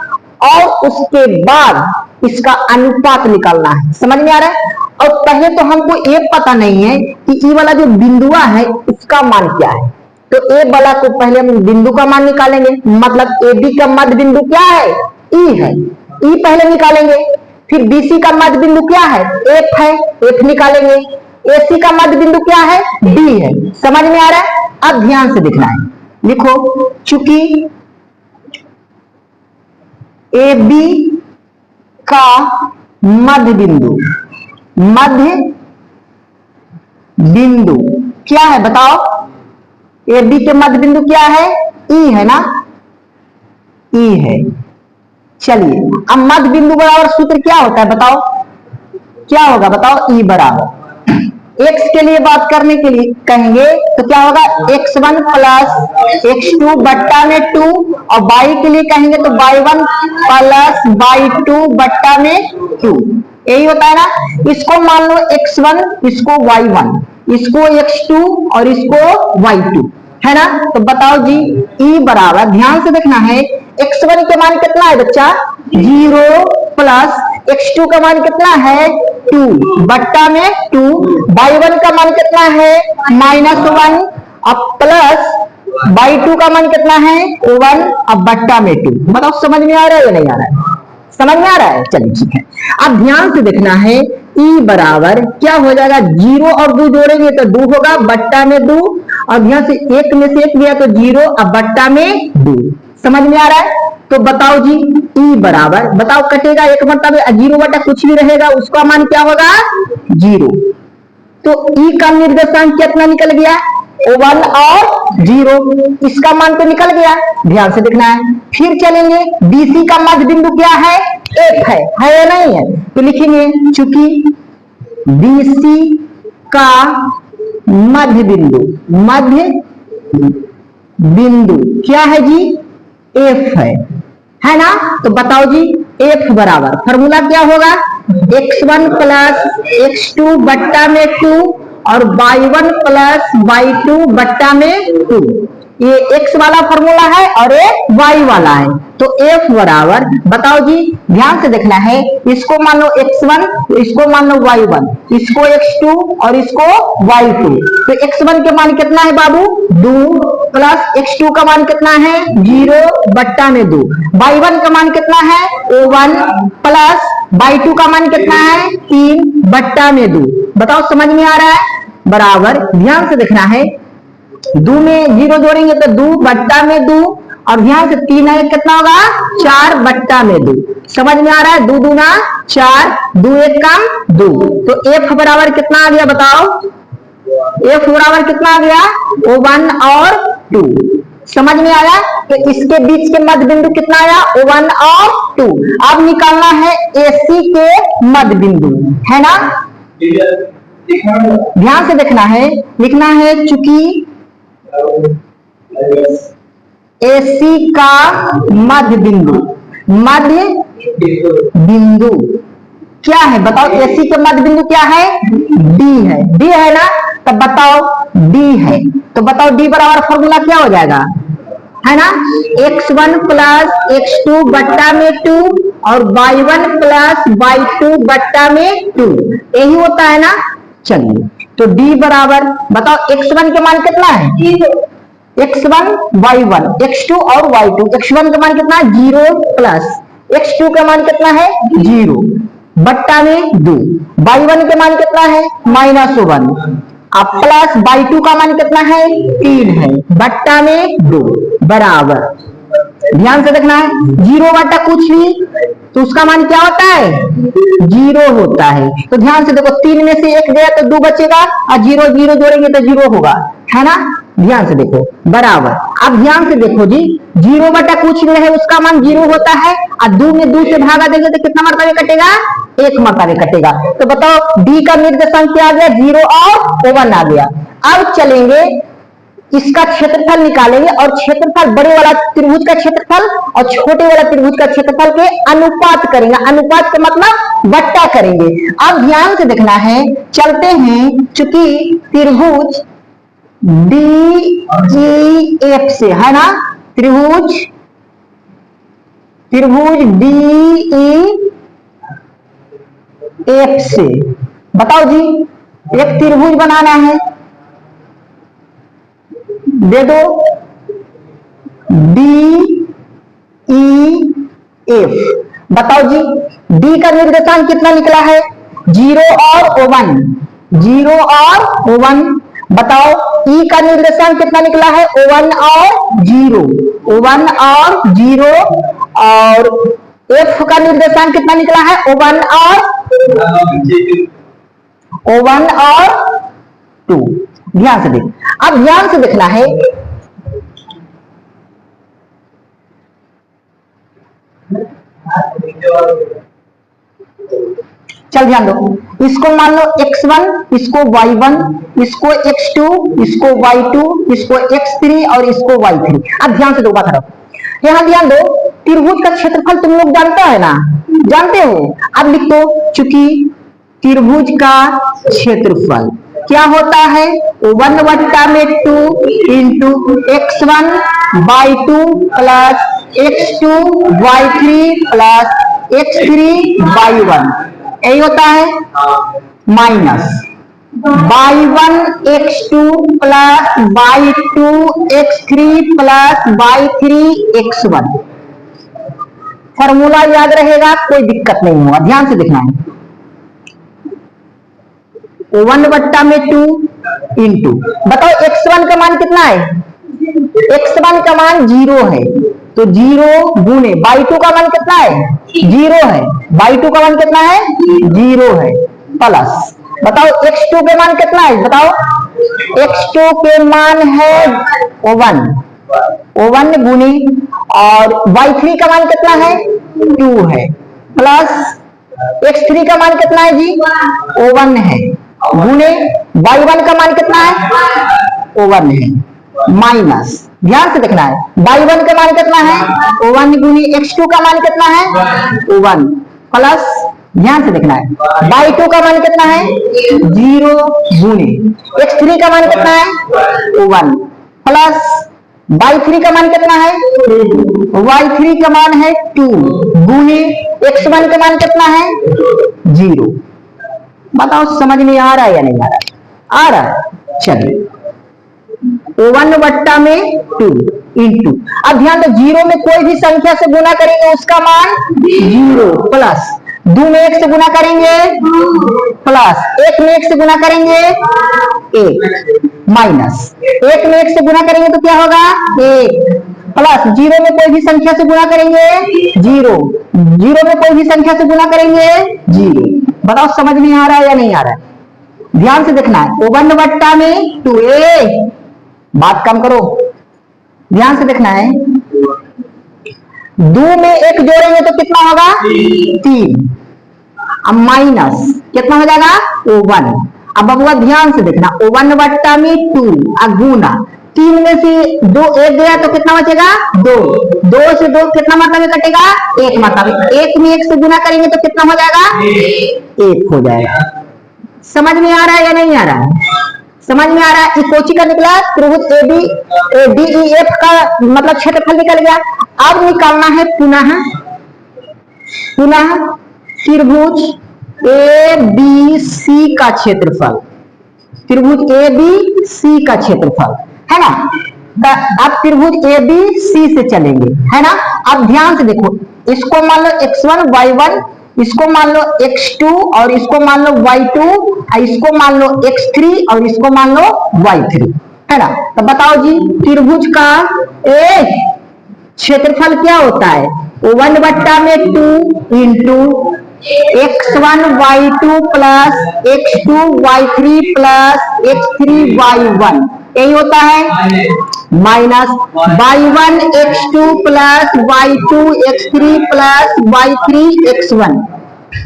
और उसके बाद इसका अनुपात निकालना है। समझ में आ रहा है? और पहले तो हमको ये पता नहीं है कि ई वाला जो बिंदुआ है उसका मान क्या है, तो ए वाला को पहले हम बिंदु का मान निकालेंगे। मतलब ए बी का मध्य बिंदु क्या है? ई है, ई पहले निकालेंगे। फिर बी सी का मध्य बिंदु क्या है? एफ है, एफ निकालेंगे। ए सी का मध्य बिंदु क्या है? डी है। समझ में आ रहा है? अब ध्यान से देखना है, लिखो, चूंकि ए बी का मध्य बिंदु क्या है बताओ? ए बी के मध्य बिंदु क्या है? ई है ना, ई है। चलिए, अब मध्य बिंदु बराबर सूत्र क्या होता है बताओ? क्या होगा बताओ? ई बराबर, x के लिए बात करने के लिए कहेंगे तो क्या होगा? x1 प्लस x2 बट्टा में 2 और y के लिए कहेंगे तो y1 प्लस y2 बट्टा में 2। यही होता है ना। इसको मान लो x1, इसको y1, इसको x2 और इसको y2, है ना। तो बताओ जी, E बराबर, ध्यान से देखना है, x1 के मान कितना है बच्चा? 0 प्लस x2 का मान कितना है? 2 बट्टा में 2, y1 का मान कितना है? -1 अब प्लस y2 का मान कितना है? 1 अब बट्टा में 2। बताओ समझ में आ रहा है या नहीं आ रहा है? समझ में आ रहा है? चलिए ठीक है। अब ध्यान से देखना है, E बराबर क्या हो जाएगा? 0 और 2 जोड़ेंगे तो 2 होगा, बट्टा में 2 और ध्यान से एक में से एक गया तो 0 अब बट्टा में 2। समझ में आ रहा है? तो बताओ जी, E बराबर, बताओ कटेगा एक बट्टा में 0 बट्टा कुछ भी रहेगा उसका मान क्या होगा? 0। तो E का निर्देशांक कितना निकल गया? 1 और 0, इसका मान तो निकल गया। ध्यान से देखना है। फिर चलेंगे, BC का मध्य बिंदु क्या है? F है या नहीं है? तो लिखेंगे, चूंकि BC का मध्य बिंदु क्या है जी? F है ना। तो बताओ जी, F बराबर फॉर्मूला क्या होगा? x1 प्लस x2 बट्टा में 2 और y1 प्लस y2 बट्टा में 2। ये x वाला फॉर्मूला है और ये y वाला है। तो f बराबर, बताओ जी, ध्यान से देखना है, इसको मान लो x1, इसको मान लो y1, इसको x2 और इसको y2। तो x1 के मान कितना है बाबू? 2 प्लस x2 का मान कितना है? 0 बट्टा में 2। y1 का मान कितना है? 1 प्लस y2 का मान कितना है? 3 बट्टा में 2। बताओ समझ में आ रहा है? बराबर, ध्यान से देखना है, 2 में 0 जोड़ेंगे तो 2 बट्टा में 2, और ध्यान से 3 है कितना होगा? 4 बट्टा में 2। समझ में आ रहा है? 2 दूना 4, 2 1 कम 2। तो f बराबर कितना आ गया बताओ? f बराबर कितना आ गया? 1 और 2। समझ में आया? तो इसके बीच के मध्य बिंदु कितना आया? 1 और 2। अब निकालना है AC के मध्य बिंदु, है ना? ध्यान से देखना है, लिखना है चूंकि AC का मध्य बिंदु, मध्य बिंदु क्या है बताओ? AC के मध्य बिंदु क्या है? D है। D है ना? तब बताओ D है, तो बताओ D बराबर फॉर्मूला क्या हो जाएगा, है ना? x1 प्लस x2 बट्टा में 2 और y1 प्लस y2 बट्टा में 2, यही होता है ना? चलिए, तो D बराबर, बताओ x1 के मान कितना है? x1 y1, x2 और y2। x1 का मान कितना है? 0 प्लस x2 का मान कितना है? 0 बट्टा में 2। y1 के मान कितना है? -1, अब प्लस y2 का मान कितना है? 3 है बट्टा में 2 बराबर। ध्यान से देखना है, 0 बट्टा कुछ भी तो उसका मान क्या होता है? 0 होता है। तो ध्यान से देखो, 3 में से 1 गया तो 2 बचेगा, और 0 0 जोड़ेंगे तो 0 होगा, है ना? ध्यान से देखो, बराबर। अब ध्यान से देखो जी, 0 बटा कुछ भी है उसका मान 0 होता है, और 2 में 2 से भागा देंगे तो कितना मरतबे कटेगा? 1 मरतबे कटेगा। तो बताओ D का निर्देशांक क्या आ गया? 0 और 1 आ गया। अब चलेंगे इसका क्षेत्रफल निकालेंगे, और क्षेत्रफल बड़े वाला त्रिभुज का क्षेत्रफल और छोटे वाला त्रिभुज का क्षेत्रफल के अनुपात करेंगे। अनुपात का मतलब बट्टा करेंगे। अब ध्यान से देखना है, चलते हैं, चूंकि त्रिभुज DEF से, है ना? त्रिभुज DEF से, बताओ जी, एक त्रिभुज बनाना है, दे दो DEF। बताओ जी, D का निर्देशांक कितना निकला है? 0 और 1, 0 और 1। बताओ E का निर्देशांक कितना निकला है? 1 और 0, 1 और 0। और F का निर्देशांक कितना निकला है? 1 और 2। ध्यान से देख, अब ध्यान से देखना है, चल ध्यान दो, इसको मान लो x1, इसको y1, इसको x2, इसको y2, इसको x3 और इसको y3। अब ध्यान से दो बात करो, यहां ध्यान दो, त्रिभुज का क्षेत्रफल तुम लोग जानते है ना? जानते हो? अब लिख दो, चूंकि त्रिभुज का क्षेत्रफल क्या होता है? 1 बट्टा में 2 into x1 y2 plus x2 y3 plus x3 y1, यही होता है, minus y1 x2 plus y2 x3 plus y3 x1। Formula याद रहेगा, कोई दिक्कत नहीं होगा। ध्यान से देखना है, 1 बट्टा में 2 इंटू, बताओ x1 का मान कितना है? x1 का मान 0 है, तो 0 गुने y2 का मान कितना है? 0 है, y2 का मान कितना है? 0 है, प्लस बताओ x2 के मान कितना है? बताओ x2 के मान है 1 गुनी, और y3 का मान कितना है? 2 है, प्लस x3 का मान कितना है जी? 1 है, गुने y1 का मान कितना है? 1 है, माइनस, ध्यान से देखना है, y1 का मान कितना है? 1 गुनी x2 का मान कितना है? 1, प्लस ध्यान से देखना है, y2 का मान कितना है? 0 गुने x3 का मान कितना है? 1, प्लस y3 का मान कितना है, y3 का मान है 2 गुने x1 का मान कितना है 0। बताओ समझ में आ रहा है या नहीं आ रहा, आ रहा है। चलिए 1 में 2 इंटू, अब ध्यान दो 0 में कोई भी संख्या से गुना करेंगे उसका मान 0 प्लस 2 में 1 से गुना करेंगे प्लस 1 में 1 से गुना करेंगे 1 माइनस 1 में 1 से गुना करेंगे तो क्या होगा 1 प्लस 0 में कोई भी संख्या से गुना करेंगे 0 में कोई भी संख्या से गुना करेंगे 0। बताओ समझ में आ रहा है या नहीं आ रहा है, ध्यान से देखना है। 1 में 2 बात कम करो, ध्यान से देखना है। 2 में 1 जोड़ेंगे तो कितना होगा 3, अब माइनस कितना हो जाएगा 1। अब बबुआ ध्यान से देखना 1 में 2 गुना 3 में से 2 1 गया तो कितना बचेगा 2 से 2 कितना मात्रा में कटेगा 1 मात्रा में, 1 में 1 से गुना करेंगे तो कितना हो जाएगा 1 हो जाएगा। समझ में आ रहा है या नहीं आ रहा है, समझ में आ रहा है। कोची का निकला त्रिभुज DEF का मतलब क्षेत्रफल निकल गया। अब निकालना है पुनः त्रिभुज ABC का क्षेत्रफल, त्रिभुज ABC का क्षेत्रफल है ना। अब त्रिभुज ABC से चलेंगे है ना। अब ध्यान से देखो, इसको मान लो x1 y1, इसको मान लो x2 और इसको मान लो y2, इसको मान लो x3 और इसको मान लो y3 है ना। तो बताओ जी त्रिभुज का क्षेत्रफल क्या होता है 1 में 2 into x1 y2 plus x2 y3 plus x3 y1, यही होता है minus y1 x2 plus y2 x3 plus y3 x1,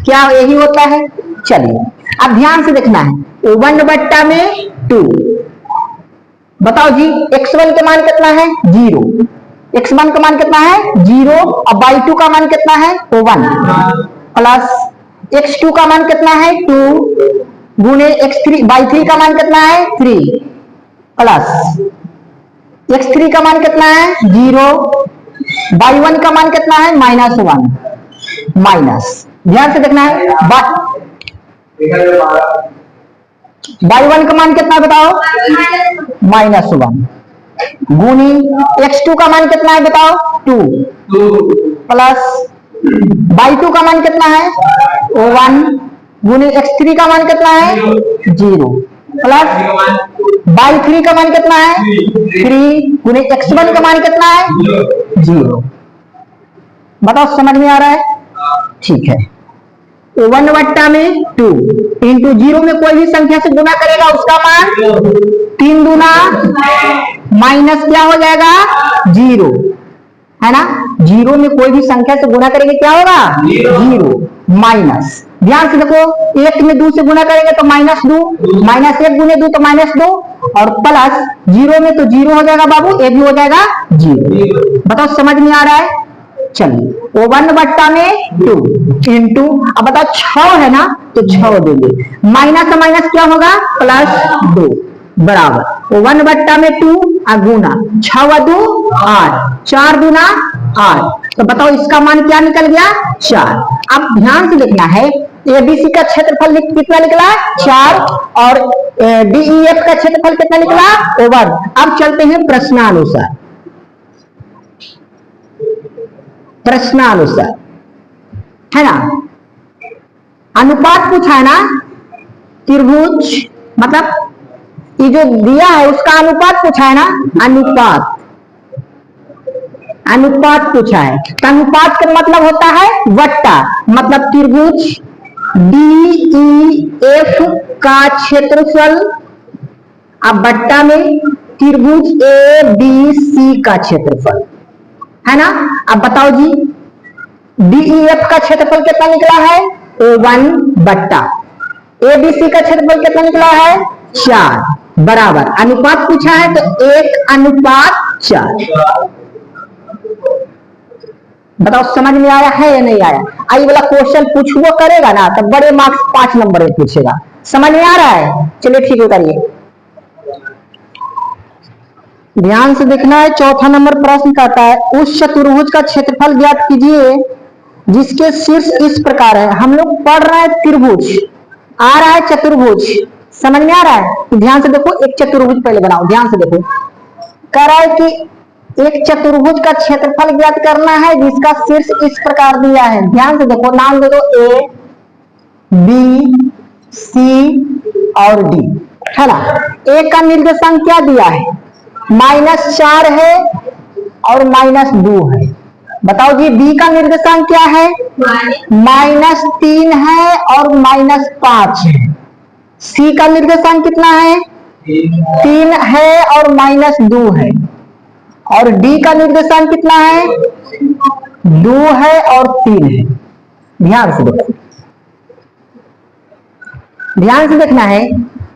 क्या यही होता है। चलिए अब ध्यान से देखना है 1 में 2, बताओ जी x1 का मान कितना है 0, x1 का मान कितना है 0 और y2 का मान कितना है 1 प्लस x2 का मान कितना है 2 गुने x3 y3 का मान कितना है 3 प्लस x3 का मान कितना है 0, y1 का मान कितना है -1 माइनस, ध्यान से देखना है y1 का मान कितना बताओ -1 गुनी x2 का मान कितना है बताओ 2 प्लस y2 का मान कितना है 1 गुनी x3 का मान कितना है 0 प्लस y3 का मान कितना है 3 गुनी x1 का मान कितना है 0। बताओ समझ में आ रहा है, ठीक है। 1 में 2 इंटू 0 में कोई भी संख्या से गुना करेगा उसका मान 3 दूना माइनस क्या हो जाएगा 0 है ना। 0 में कोई भी संख्या से गुना करेंगे क्या होगा 0 माइनस, ध्यान से देखो 1 में 2 से गुना करेंगे तो -2, -1 गुने 2 तो -2 और प्लस 0 में तो 0 हो जाएगा बाबू, ये भी हो जाएगा 0। बताओ समझ में आ रहा है। चलिए 1 में 2 इंटू, अब बताओ 6 है ना तो 6 देंगे, माइनस से माइनस क्या होगा +2 बराबर 1 में 2 गुना 6 2 8, 4 दूना 8, तो बताओ इसका मान क्या निकल गया 4। अब ध्यान से देखना है ABC का क्षेत्रफल कितना निकला 4 और DEF का क्षेत्रफल कितना निकला 1। अब चलते हैं प्रश्नानुसार, प्रश्नानुसार है ना। अनुपात पूछा है ना, त्रिभुज मतलब ये जो दिया है उसका अनुपात पूछा है ना, अनुपात पूछा है। तो अनुपात का मतलब होता है वट्टा, मतलब त्रिभुज DEF का क्षेत्रफल अब बट्टा में त्रिभुज ABC का क्षेत्रफल है ना। अब बताओ जी DEF का क्षेत्रफल कितना निकला है 1 बट्टा ABC का क्षेत्रफल कितना निकला है 4 बराबर, अनुपात पूछा है तो 1:4। बताओ समझ में आया है या नहीं आया। आई वाला क्वेश्चन पूछो करेगा ना तो बड़े मार्क्स 5 नंबर में पूछेगा, समझ में आ रहा है। चलिए ठीक है करिए। ध्यान से देखना है। चौथा नंबर प्रश्न कहता है उस चतुर्भुज का क्षेत्रफल ज्ञात कीजिए जिसके शीर्ष इस प्रकार है। हम लोग पढ़ रहे हैं त्रिभुज, आ रहा है चतुर्भुज, समझ में आ रहा है? तो ध्यान से देखो, एक चतुर्भुज पहले बनाओ। ध्यान से देखो, कह रहा है कि एक चतुर्भुज का क्षेत्रफल ज्ञात करना है जिसका शीर्ष इस प्रकार दिया है। ध्यान से देखो, नाम दे दो ए, बी, सी और डी, है ना। ए का निर्देशांक क्या दिया है? -4 है और -2 है। बताओ जी, बी का निर्देशांक क्या है? -3 है और -5 है। सी का निर्देशांक कितना है? 3 है और -2 है। और डी का निर्देशांक कितना है? 2 है और 3 है। ध्यान से देखो, ध्यान से देखना है।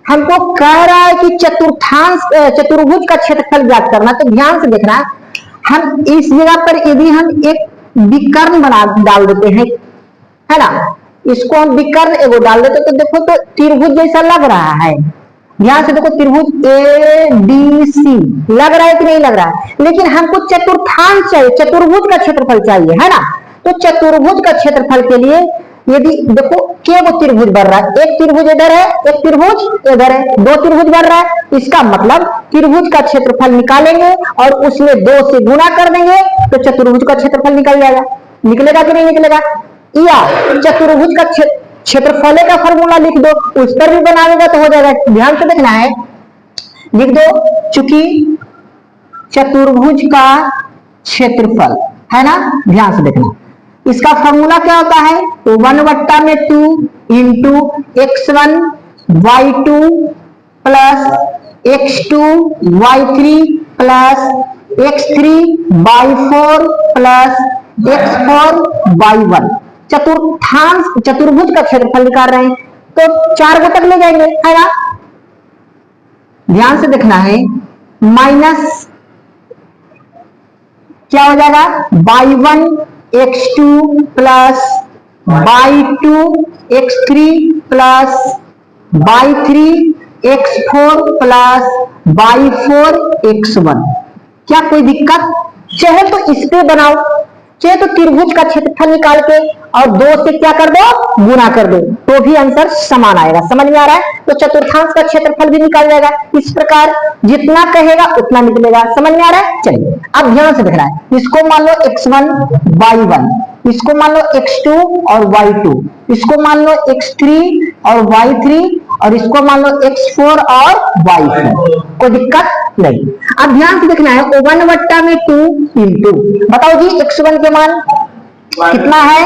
हमको कह रहा है कि चतुर्भुज का क्षेत्रफल ज्ञात करना। तो ध्यान से देखना, हम इस जगह पर यदि हम एक विकर्ण बना डाल देते हैं, है ना, इसको हम विकर्ण एगो डाल देते तो देखो तो त्रिभुज जैसा लग रहा है। ध्यान से देखो, त्रिभुज ए डी सी लग रहा है कि नहीं लग रहा है? लेकिन हमको चतुर्थांश चाहिए, चतुर्भुज का क्षेत्रफल चाहिए, है ना। तो चतुर्भुज का क्षेत्रफल के लिए यदि देखो क्या वो त्रिभुज बन रहा है, एक त्रिभुज इधर है, एक त्रिभुज इधर है, 2 त्रिभुज बन रहा है। इसका मतलब त्रिभुज का क्षेत्रफल निकालेंगे और उसमें 2 से गुणा कर देंगे तो चतुर्भुज का क्षेत्रफल निकल जाएगा। निकलेगा कि नहीं निकलेगा? या चतुर्भुज का क्षेत्रफल का फॉर्मूला लिख दो, उस पर भी बनाएगा तो हो जाएगा। ध्यान से देखना है, लिख दो, चूंकि चतुर्भुज का क्षेत्रफल है ना। ध्यान से देखना, इसका फॉर्मूला क्या होता है? 1/2 into x1 y2 plus x2 y3 plus x3 y4 plus x4 y1। चतुर्भुज का क्षेत्रफल निकाल रहे हैं तो 4 को तक ले जाएंगे, है ना। ध्यान से देखना है, माइनस क्या हो जाएगा? y1 x2 plus y2 x3 plus y3 x4 plus y4 x1। क्या कोई दिक्कत? चाहे तो इस पे बनाओ, चाहे तो त्रिभुज का क्षेत्रफल निकाल के और 2 से क्या कर दो? गुणा कर दो, तो भी आंसर समान आएगा। समझ में आ रहा है? तो चतुर्थांश का क्षेत्रफल भी निकाल जाएगा। इस प्रकार जितना कहेगा उतना निकलेगा। समझ में आ रहा है? चलिए अब ध्यान से देखना है। इसको मान लो x1 y1, इसको मान लो x2 और y2, इसको मान लो x3 और y3 और इसको मान लो x4 और y4। कोई दिक्कत नहीं। अब ध्यान से देखना है, 1/2 इंटू, बताओ जी x1 के मान कितना है?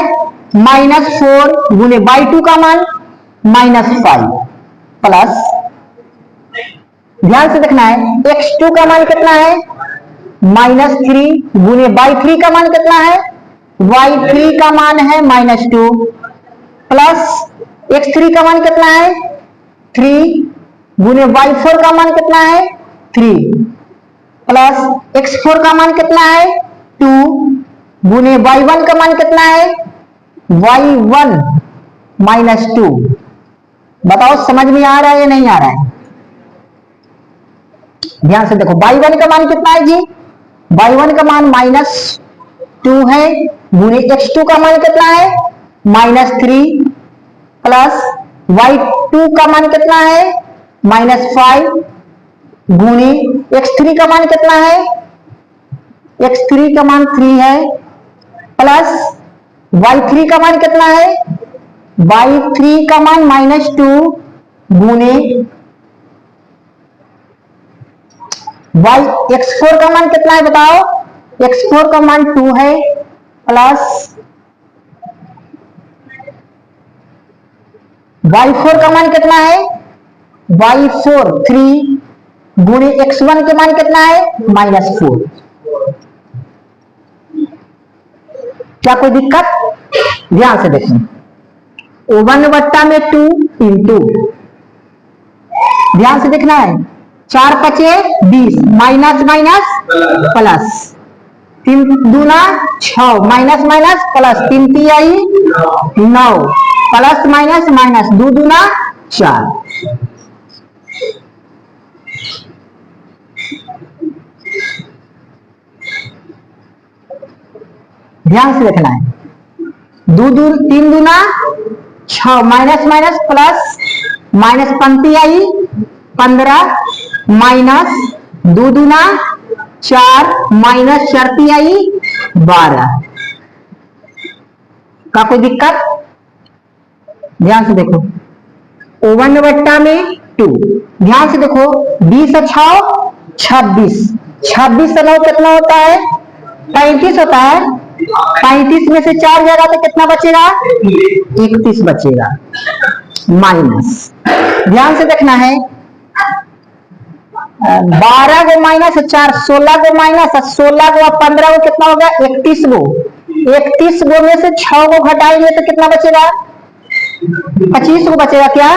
-4 गुने y2 का मान -5 प्लस, ध्यान से देखना है, x2 का मान कितना है? -3 गुने y3 का मान कितना है? y3 का मान है -2 प्लस x3 का मान कितना है? 3 गुने y4 का मान कितना है? 3 प्लस x4 का मान कितना है? 2 गुने y1 का मान कितना है? y1 -2। बताओ समझ में आ रहा है या नहीं आ रहा है? ध्यान से देखो, y1 का मान कितना है जी? y1 का मान -2 है गुने x2 का मान कितना है? -3 प्लस y2 का मान कितना है? -5 गुने x3 का मान कितना है? x3 का मान 3 है प्लस y3 का मान कितना है? y3 का मान -2 गुने x4 का मान कितना है? बताओ, x4 का मान 2 है प्लस y4 का मान कितना है? y4 3 गुणे x1 के मान कितना है? -4। क्या कोई दिक्कत? ध्यान से देखो, 1/2 इंटू, ध्यान से देखना है, 4 5 20 माइनस माइनस प्लस, 3 दूना 6 माइनस माइनस प्लस, 3 तिहाई 9 प्लस माइनस माइनस, 2 दूना 4। ध्यान से देखना है। 3 दूना 6, माइनस माइनस प्लस, माइनस पंक्ति आई 15, माइनस 2 दूना 4, माइनस चरती आई 12। का कोई दिक्कत? ध्यान से देखो, 1 में 2। ध्यान से देखो, 20 और 6 26, 26 से 9 कितना होता है? 35 होता है। 35 में से 4 जाएगा तो कितना बचेगा? 31 बचेगा, माइनस। ध्यान से देखना है, 12 को माइनस 4, 16 को माइनस 16 को 15 को कितना होगा? 31 गो। 31 गो में से 6 को घटाएंगे तो कितना बचेगा? 25 को बचेगा। क्या?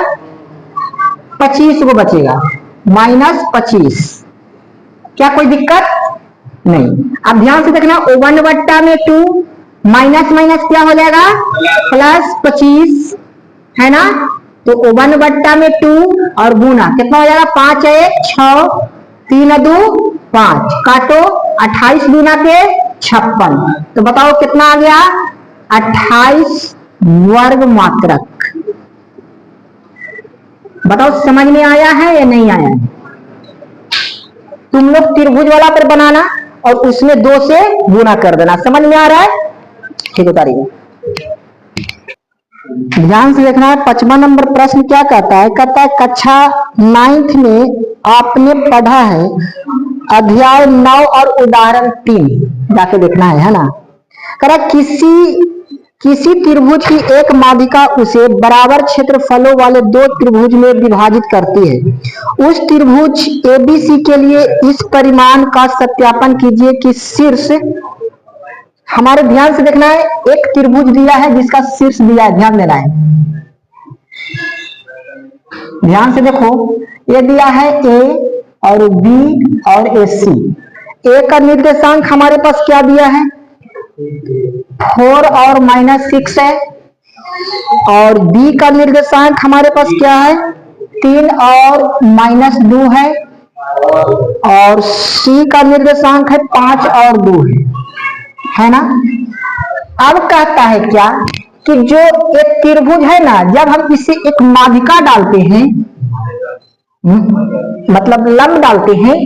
25 को बचेगा, माइनस 25। क्या कोई दिक्कत? नहीं। अब ध्यान से देखना, 1 में 2, माइनस माइनस क्या हो जाएगा? प्लस 25, है ना? तो 1 में 2 और गुना कितना हो जाएगा? 5 1 6, 3 2 5, काटो, 28 गुना के 56। तो बताओ कितना आ गया? 28 वर्ग मात्रक। बताओ समझ में आया है या नहीं आया है? तुम लोग त्रिभुज वाला पर बनाना और उसमें 2 से गुना कर देना। समझ में आ रहा है? ठीक, उतारिए। ध्यान से देखना है, 55 नंबर प्रश्न क्या कहता है? कहता है कक्षा 9th में आपने पढ़ा है अध्याय 9 और उदाहरण 3, जाके देखना है ना? कह रहा किसी त्रिभुज की एक माध्यिका उसे बराबर क्षेत्रफलों वाले 2 त्रिभुज में विभाजित करती है। उस त्रिभुज ABC के लिए इस परिमाण का सत्यापन कीजिए कि शीर्ष, हमारे ध्यान से देखना है, एक त्रिभुज दिया है जिसका शीर्ष दिया है, ध्यान देना है। ध्यान से देखो, ये दिया है A और B और AC। A का निर्देशांक हमारे पास क्या दिया है? 4 और -6 है। और B का निर्देशांक हमारे पास क्या है? 3 और -2 है। और C का निर्देशांक है 5 और 2 है ना? अब कहता है क्या कि जो एक त्रिभुज है ना, जब हम इसे एक माध्यिका डालते हैं, मतलब लंब डालते हैं,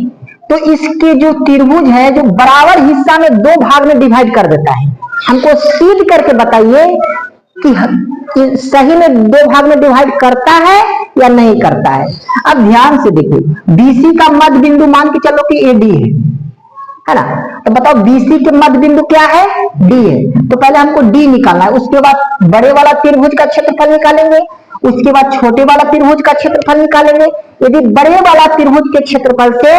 तो इसके जो त्रिभुज है जो बराबर हिस्सा में 2 भाग में डिवाइड कर देता है। हमको सीध करके बताइए कि सही में 2 भाग में डिवाइड करता है या नहीं करता है। अब ध्यान से देखिए, BC का मध्य बिंदु मान के चलो कि AD है ना? तो बताओ BC के मध्य बिंदु क्या है? D है। तो पहले हमको D निकालना है, उसके बाद बड़े वाला त्रिभुज का क्षेत्रफल निकालेंगे, उसके बाद छोटे वाला त्रिभुज का क्षेत्रफल निकालेंगे। यदि बड़े वाला त्रिभुज के क्षेत्रफल से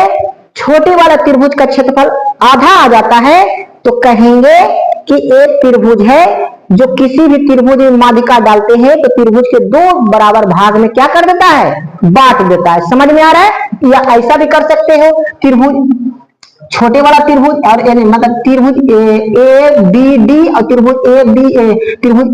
छोटे वाला त्रिभुज का क्षेत्रफल आधा आ जाता है तो कहेंगे कि एक त्रिभुज है जो किसी भी त्रिभुज में माध्यिका डालते हैं तो त्रिभुज के 2 बराबर भाग में क्या कर देता है? बांट देता है। समझ में आ रहा है? या ऐसा भी कर सकते हो, त्रिभुज छोटे वाला त्रिभुज और मतलब त्रिभुज ABD और त्रिभुज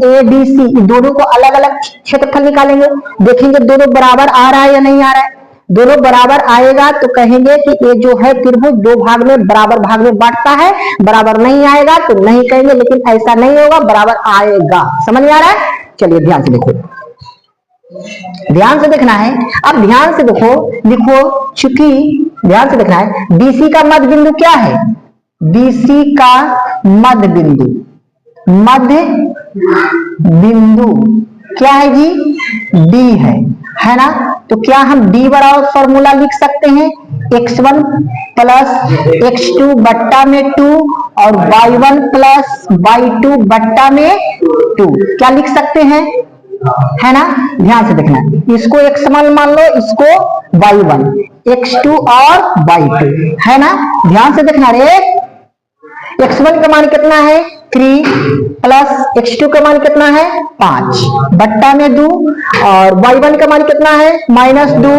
ABC, दोनों को अलग अलग क्षेत्रफल निकालेंगे, देखेंगे दोनों बराबर आ रहा है या नहीं आ रहा है। दोनों बराबर आएगा तो कहेंगे कि ये जो है त्रिभुज 2 भाग में बराबर भाग में बांटता है। बराबर नहीं आएगा तो नहीं कहेंगे, लेकिन ऐसा नहीं होगा, बराबर आएगा। समझ में आ रहा है? चलिए ध्यान से देखो, ध्यान से देखना है। अब ध्यान से देखो, लिखो, चूंकि ध्यान से देखना है, BC का मध्य बिंदु क्या है? BC का मध्य बिंदु क्या है जी? D है ना? तो क्या हम D बराबर फॉर्मूला लिख सकते हैं? x1 प्लस x2 बट्टा में 2 और y1 प्लस y2 बट्टा में 2, क्या लिख सकते हैं? है ना? ध्यान से देखना, इसको x1 मान लो, इसको y1, x2 और y2, है ना? ध्यान से देखना रे, x1 का मान कितना है? 3 प्लस x2 का मान कितना है? 5 बट्टा में 2 और y1 का मान कितना है? -2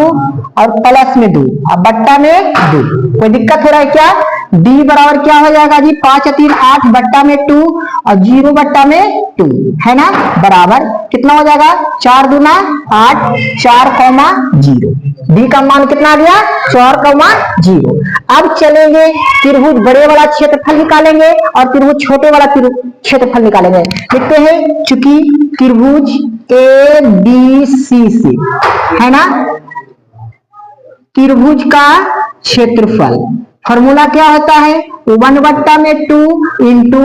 और प्लस में 2 और बट्टा में 2। कोई दिक्कत हो रहा है क्या? डी बराबर क्या हो जाएगा जी, 5 या 3 8 बट्टा में 2 और 0 बट्टा में 2 है ना, बराबर कितना हो जाएगा, 4 दूना 8 4 कौमा 0। डी का मान कितना आ गया, 4 कौमा 0। अब चलेंगे त्रिभुज बड़े वाला क्षेत्रफल निकालेंगे और त्रिभुज छोटे वाला क्षेत्रफल निकालेंगे। लिखते हैं चूंकि त्रिभुज ए बी सी से है ना, त्रिभुज का क्षेत्रफल फॉर्मूला क्या होता है, 1 बट्टा में 2 into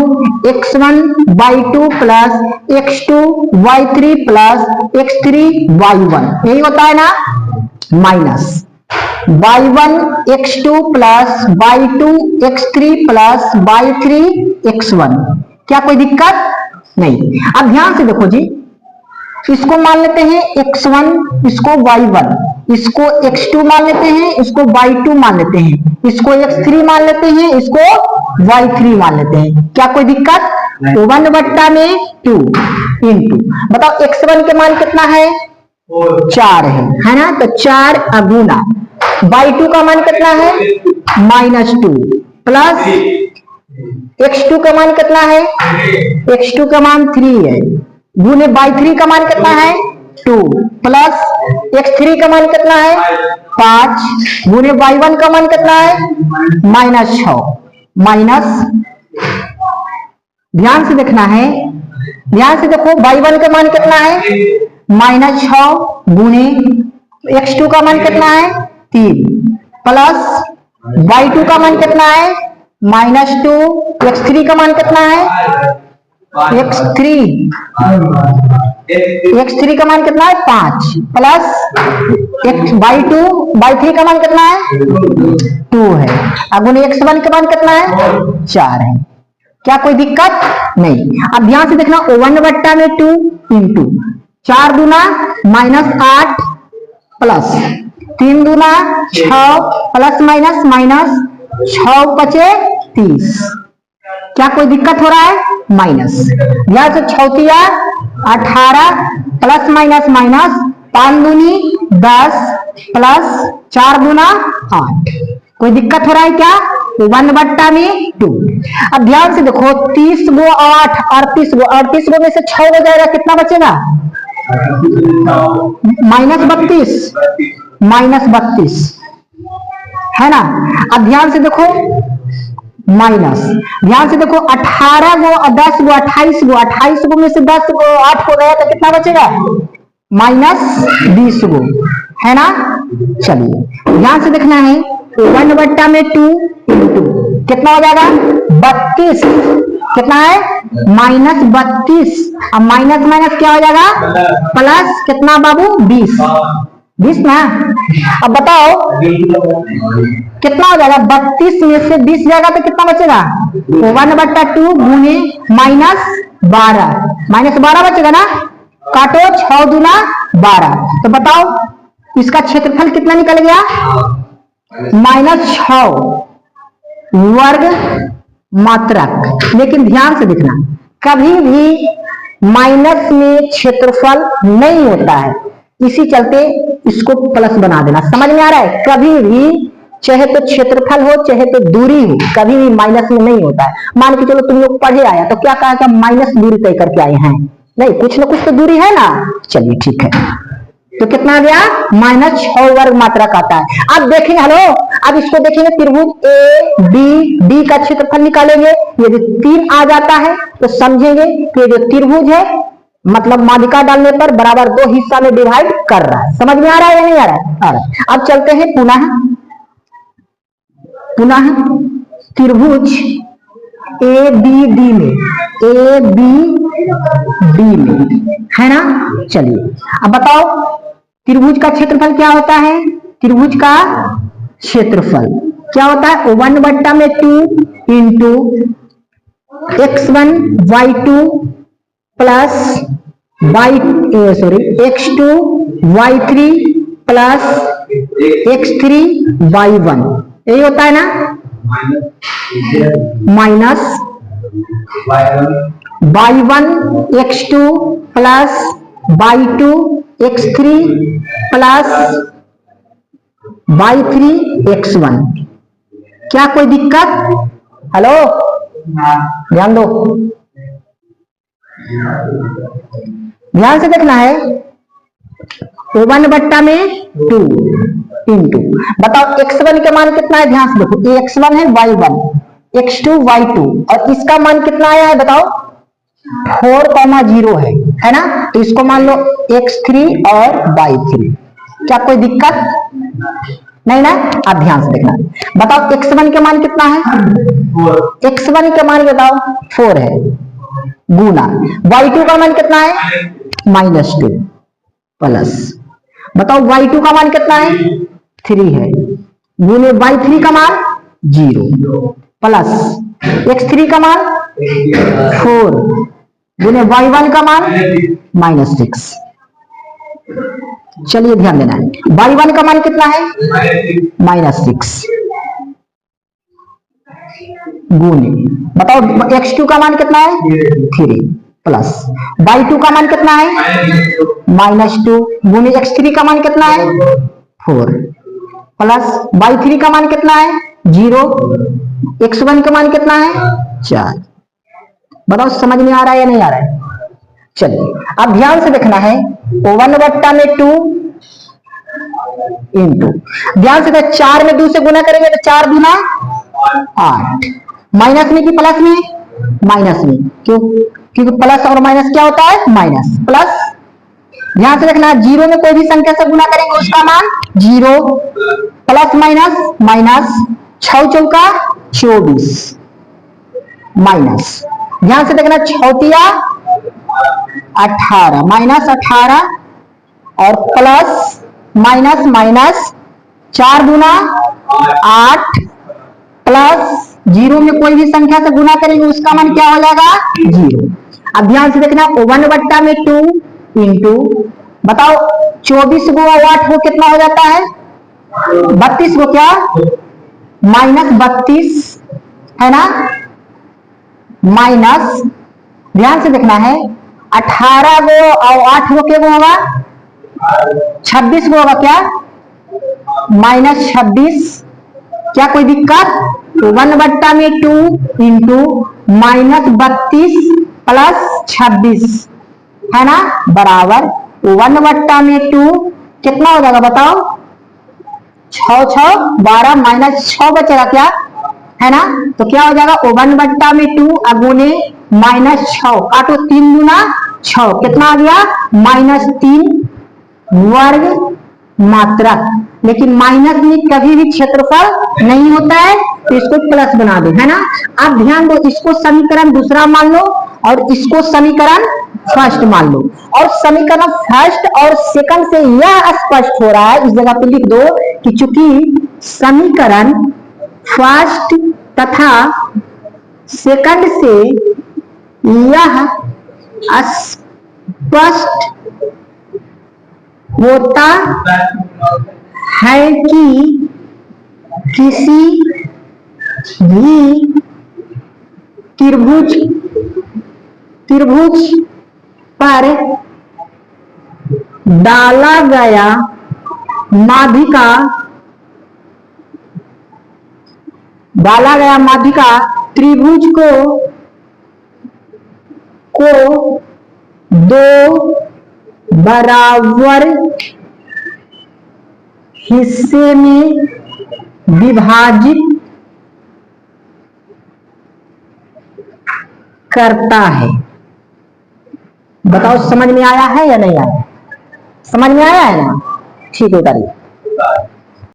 x1/2 plus x2/3 plus x3/1, यही होता है ना, minus y1 x2 plus y2 x3 plus y3 x1। क्या कोई दिक्कत नहीं। अब ध्यान से देखो जी, इसको मान लेते हैं x1, इसको y1, इसको x2 मान लेते हैं, इसको y2 मान लेते हैं, इसको x3 मान लेते हैं, इसको y3 मान लेते हैं। क्या कोई दिक्कत, 1 बट्टा में 2 इंटू, बताओ x1 के मान कितना है, 4 है ना, तो 4 अगुना y2 का मान कितना है, -2 प्लस x2 का मान कितना है, x2 का मान 3 है, गुने y3 का मान कितना है 2 प्लस x3 का मान कितना है 5 गुने y1 का मान कितना है -6 माइनस, ध्यान से देखना है, ध्यान से देखो y1 का मान कितना है -6 गुने x2 का मान कितना है 3 प्लस y2 का मान कितना है -2, x3 का मान कितना है x3 का मान कितना है 5 प्लस y3 का मान कितना है 2 है, अगुने x1 का मान कितना है 4 है। क्या कोई दिक्कत नहीं। अब ध्यान से देखना, 1 बट्टा में 2 इंटू 4 दूना -8 प्लस 3 दूना 6 प्लस माइनस 6 बचे 30। क्या कोई दिक्कत हो रहा है, माइनस, यहां से 6 18 प्लस माइनस 5 दूनी 10 प्लस 4 दूना 8। कोई दिक्कत हो रहा है क्या, 1 बट्टा में 2। अब ध्यान से देखो 30 गो 8 38 गो में से 6 हो जाएगा, कितना बचेगा -32 है ना। अब ध्यान से देखो माइनस, ध्यान से देखो 18 गो 10 गो 28 गो में से 10 गो 8 हो गया तो कितना बचेगा -20 गो है ना। चलिए ध्यान से देखना है, 1 बट्टा में 2 इंटू कितना हो जाएगा 32, कितना है -32, अब माइनस क्या हो जाएगा प्लस कितना बाबू 20 ना। अब बताओ कितना हो जाएगा, 32 में से 20 जाएगा तो कितना बचेगा 1 बट्टा 2 गुने -12 बचेगा ना, काटो 6 दूना 12, तो बताओ इसका क्षेत्रफल कितना निकल गया -6 वर्ग मात्रक। लेकिन ध्यान से देखना, कभी भी माइनस में क्षेत्रफल नहीं होता है, इसी चलते इसको प्लस बना देना। समझ में आ रहा है, कभी भी चाहे तो क्षेत्रफल हो चाहे तो दूरी हो, कभी भी माइनस में नहीं होता है। मान के चलो तुम लोग पढ़े आया तो क्या कहा था, माइनस दूरी तय करके आए हैं, नहीं कुछ ना कुछ तो दूरी है ना। चलिए ठीक है, तो कितना आ गया -6 वर्ग मात्रक आता है। अब देखेंगे, हेलो अब इसको देखेंगे, त्रिभुज ए बी डी का क्षेत्रफल निकालेंगे। यदि 3 आ जाता है तो समझेंगे कि जो त्रिभुज है मतलब माध्यिका डालने पर बराबर 2 हिस्सा में डिवाइड कर रहा है। समझ में आ रहा है या नहीं आ रहा है, आ रहा है। अब चलते हैं पुनः त्रिभुज ए बी डी में है ना। चलिए अब बताओ त्रिभुज का क्षेत्रफल क्या होता है, त्रिभुज का क्षेत्रफल क्या होता है 1 बट्टा में 2 into x1 y2 plus x2 y3 plus x3 y1, यही होता है ना, minus y1 x2 plus y2 x3 plus y3 x1। क्या कोई दिक्कत? हेलो, ध्यान दो, ध्यान से देखना है। 1 में 2 इंटू, बताओ x1 का मान कितना है? ध्यान से देखो, ये x1 है, y1, x2 y2, और इसका मान कितना आया है बताओ? 4,0 है ना? तो इसको मान लो x3 और y3। क्या कोई दिक्कत नहीं ना? आप ध्यान से देखना, बताओ x1 का मान कितना है? x1 का मान बताओ 4 है, गुना y2 का मान कितना है? -2, प्लस बताओ y2 का मान कितना है? 3 है, गुने y3 का मान 0, प्लस x3 का मान 4, गुने y1 का मान -6। चलिए ध्यान देना है, y1 का मान कितना है? -6, गुने बताओ x2 का मान कितना है? 3, प्लस y2 का मान कितना है? -2, गुने x3 का मान कितना है? 4, प्लस y3 का मान कितना है? 0, x1 का मान कितना है? 4। बताओ समझ में आ रहा है या नहीं आ रहा है? चलिए अब ध्यान से देखना है, 1 में 2 इंटू, ध्यान से 4 में 2 से गुना करेंगे तो 4 गुना 8, माइनस में कि प्लस में? माइनस में, क्यों? क्योंकि प्लस और माइनस क्या होता है? माइनस। प्लस ध्यान से देखना, 0 में कोई भी संख्या से गुना करेंगे उसका मान 0, प्लस माइनस माइनस, 6 चौका 24, माइनस ध्यान से देखना 6 18, माइनस 18 और प्लस माइनस माइनस, 4 गुना 8, प्लस 0 में कोई भी संख्या से गुना करेंगे उसका मान क्या हो जाएगा? 0। अब ध्यान से देखना, 1 में 2 इंटू, बताओ 24 को 8 को कितना हो जाता है? 32 को क्या? -32 है ना? माइनस ध्यान से देखना है, 18 को और 8 को क्या होगा? 26 को होगा क्या? -26। क्या कोई दिक्कत? 1 में 2 इंटू -32 प्लस 26 है ना, बराबर 1 में 2 कितना हो जाएगा बताओ? 6 6 12, -6 बचेगा क्या? है ना? तो क्या हो जाएगा? 1 में 2 अगुने -6, काटो 3 गुना 6, कितना आ गया? -3 वर्ग मात्रक। लेकिन माइनस में कभी भी क्षेत्रफल नहीं होता है, तो इसको प्लस बना दो, है ना? अब ध्यान दो, इसको समीकरण दूसरा मान लो और इसको समीकरण फर्स्ट मान लो, और समीकरण फर्स्ट और सेकंड से यह स्पष्ट हो रहा है, इस जगह पे लिख दो कि चूंकि समीकरण फर्स्ट तथा सेकंड से यह स्पष्ट होता है कि किसी भी त्रिभुज पर डाला गया माध्यिका त्रिभुज को 2 बराबर हिस्से में विभाजित करता है। बताओ समझ में आया है या नहीं आया? समझ में आया है ना? ठीक है, उतारिए।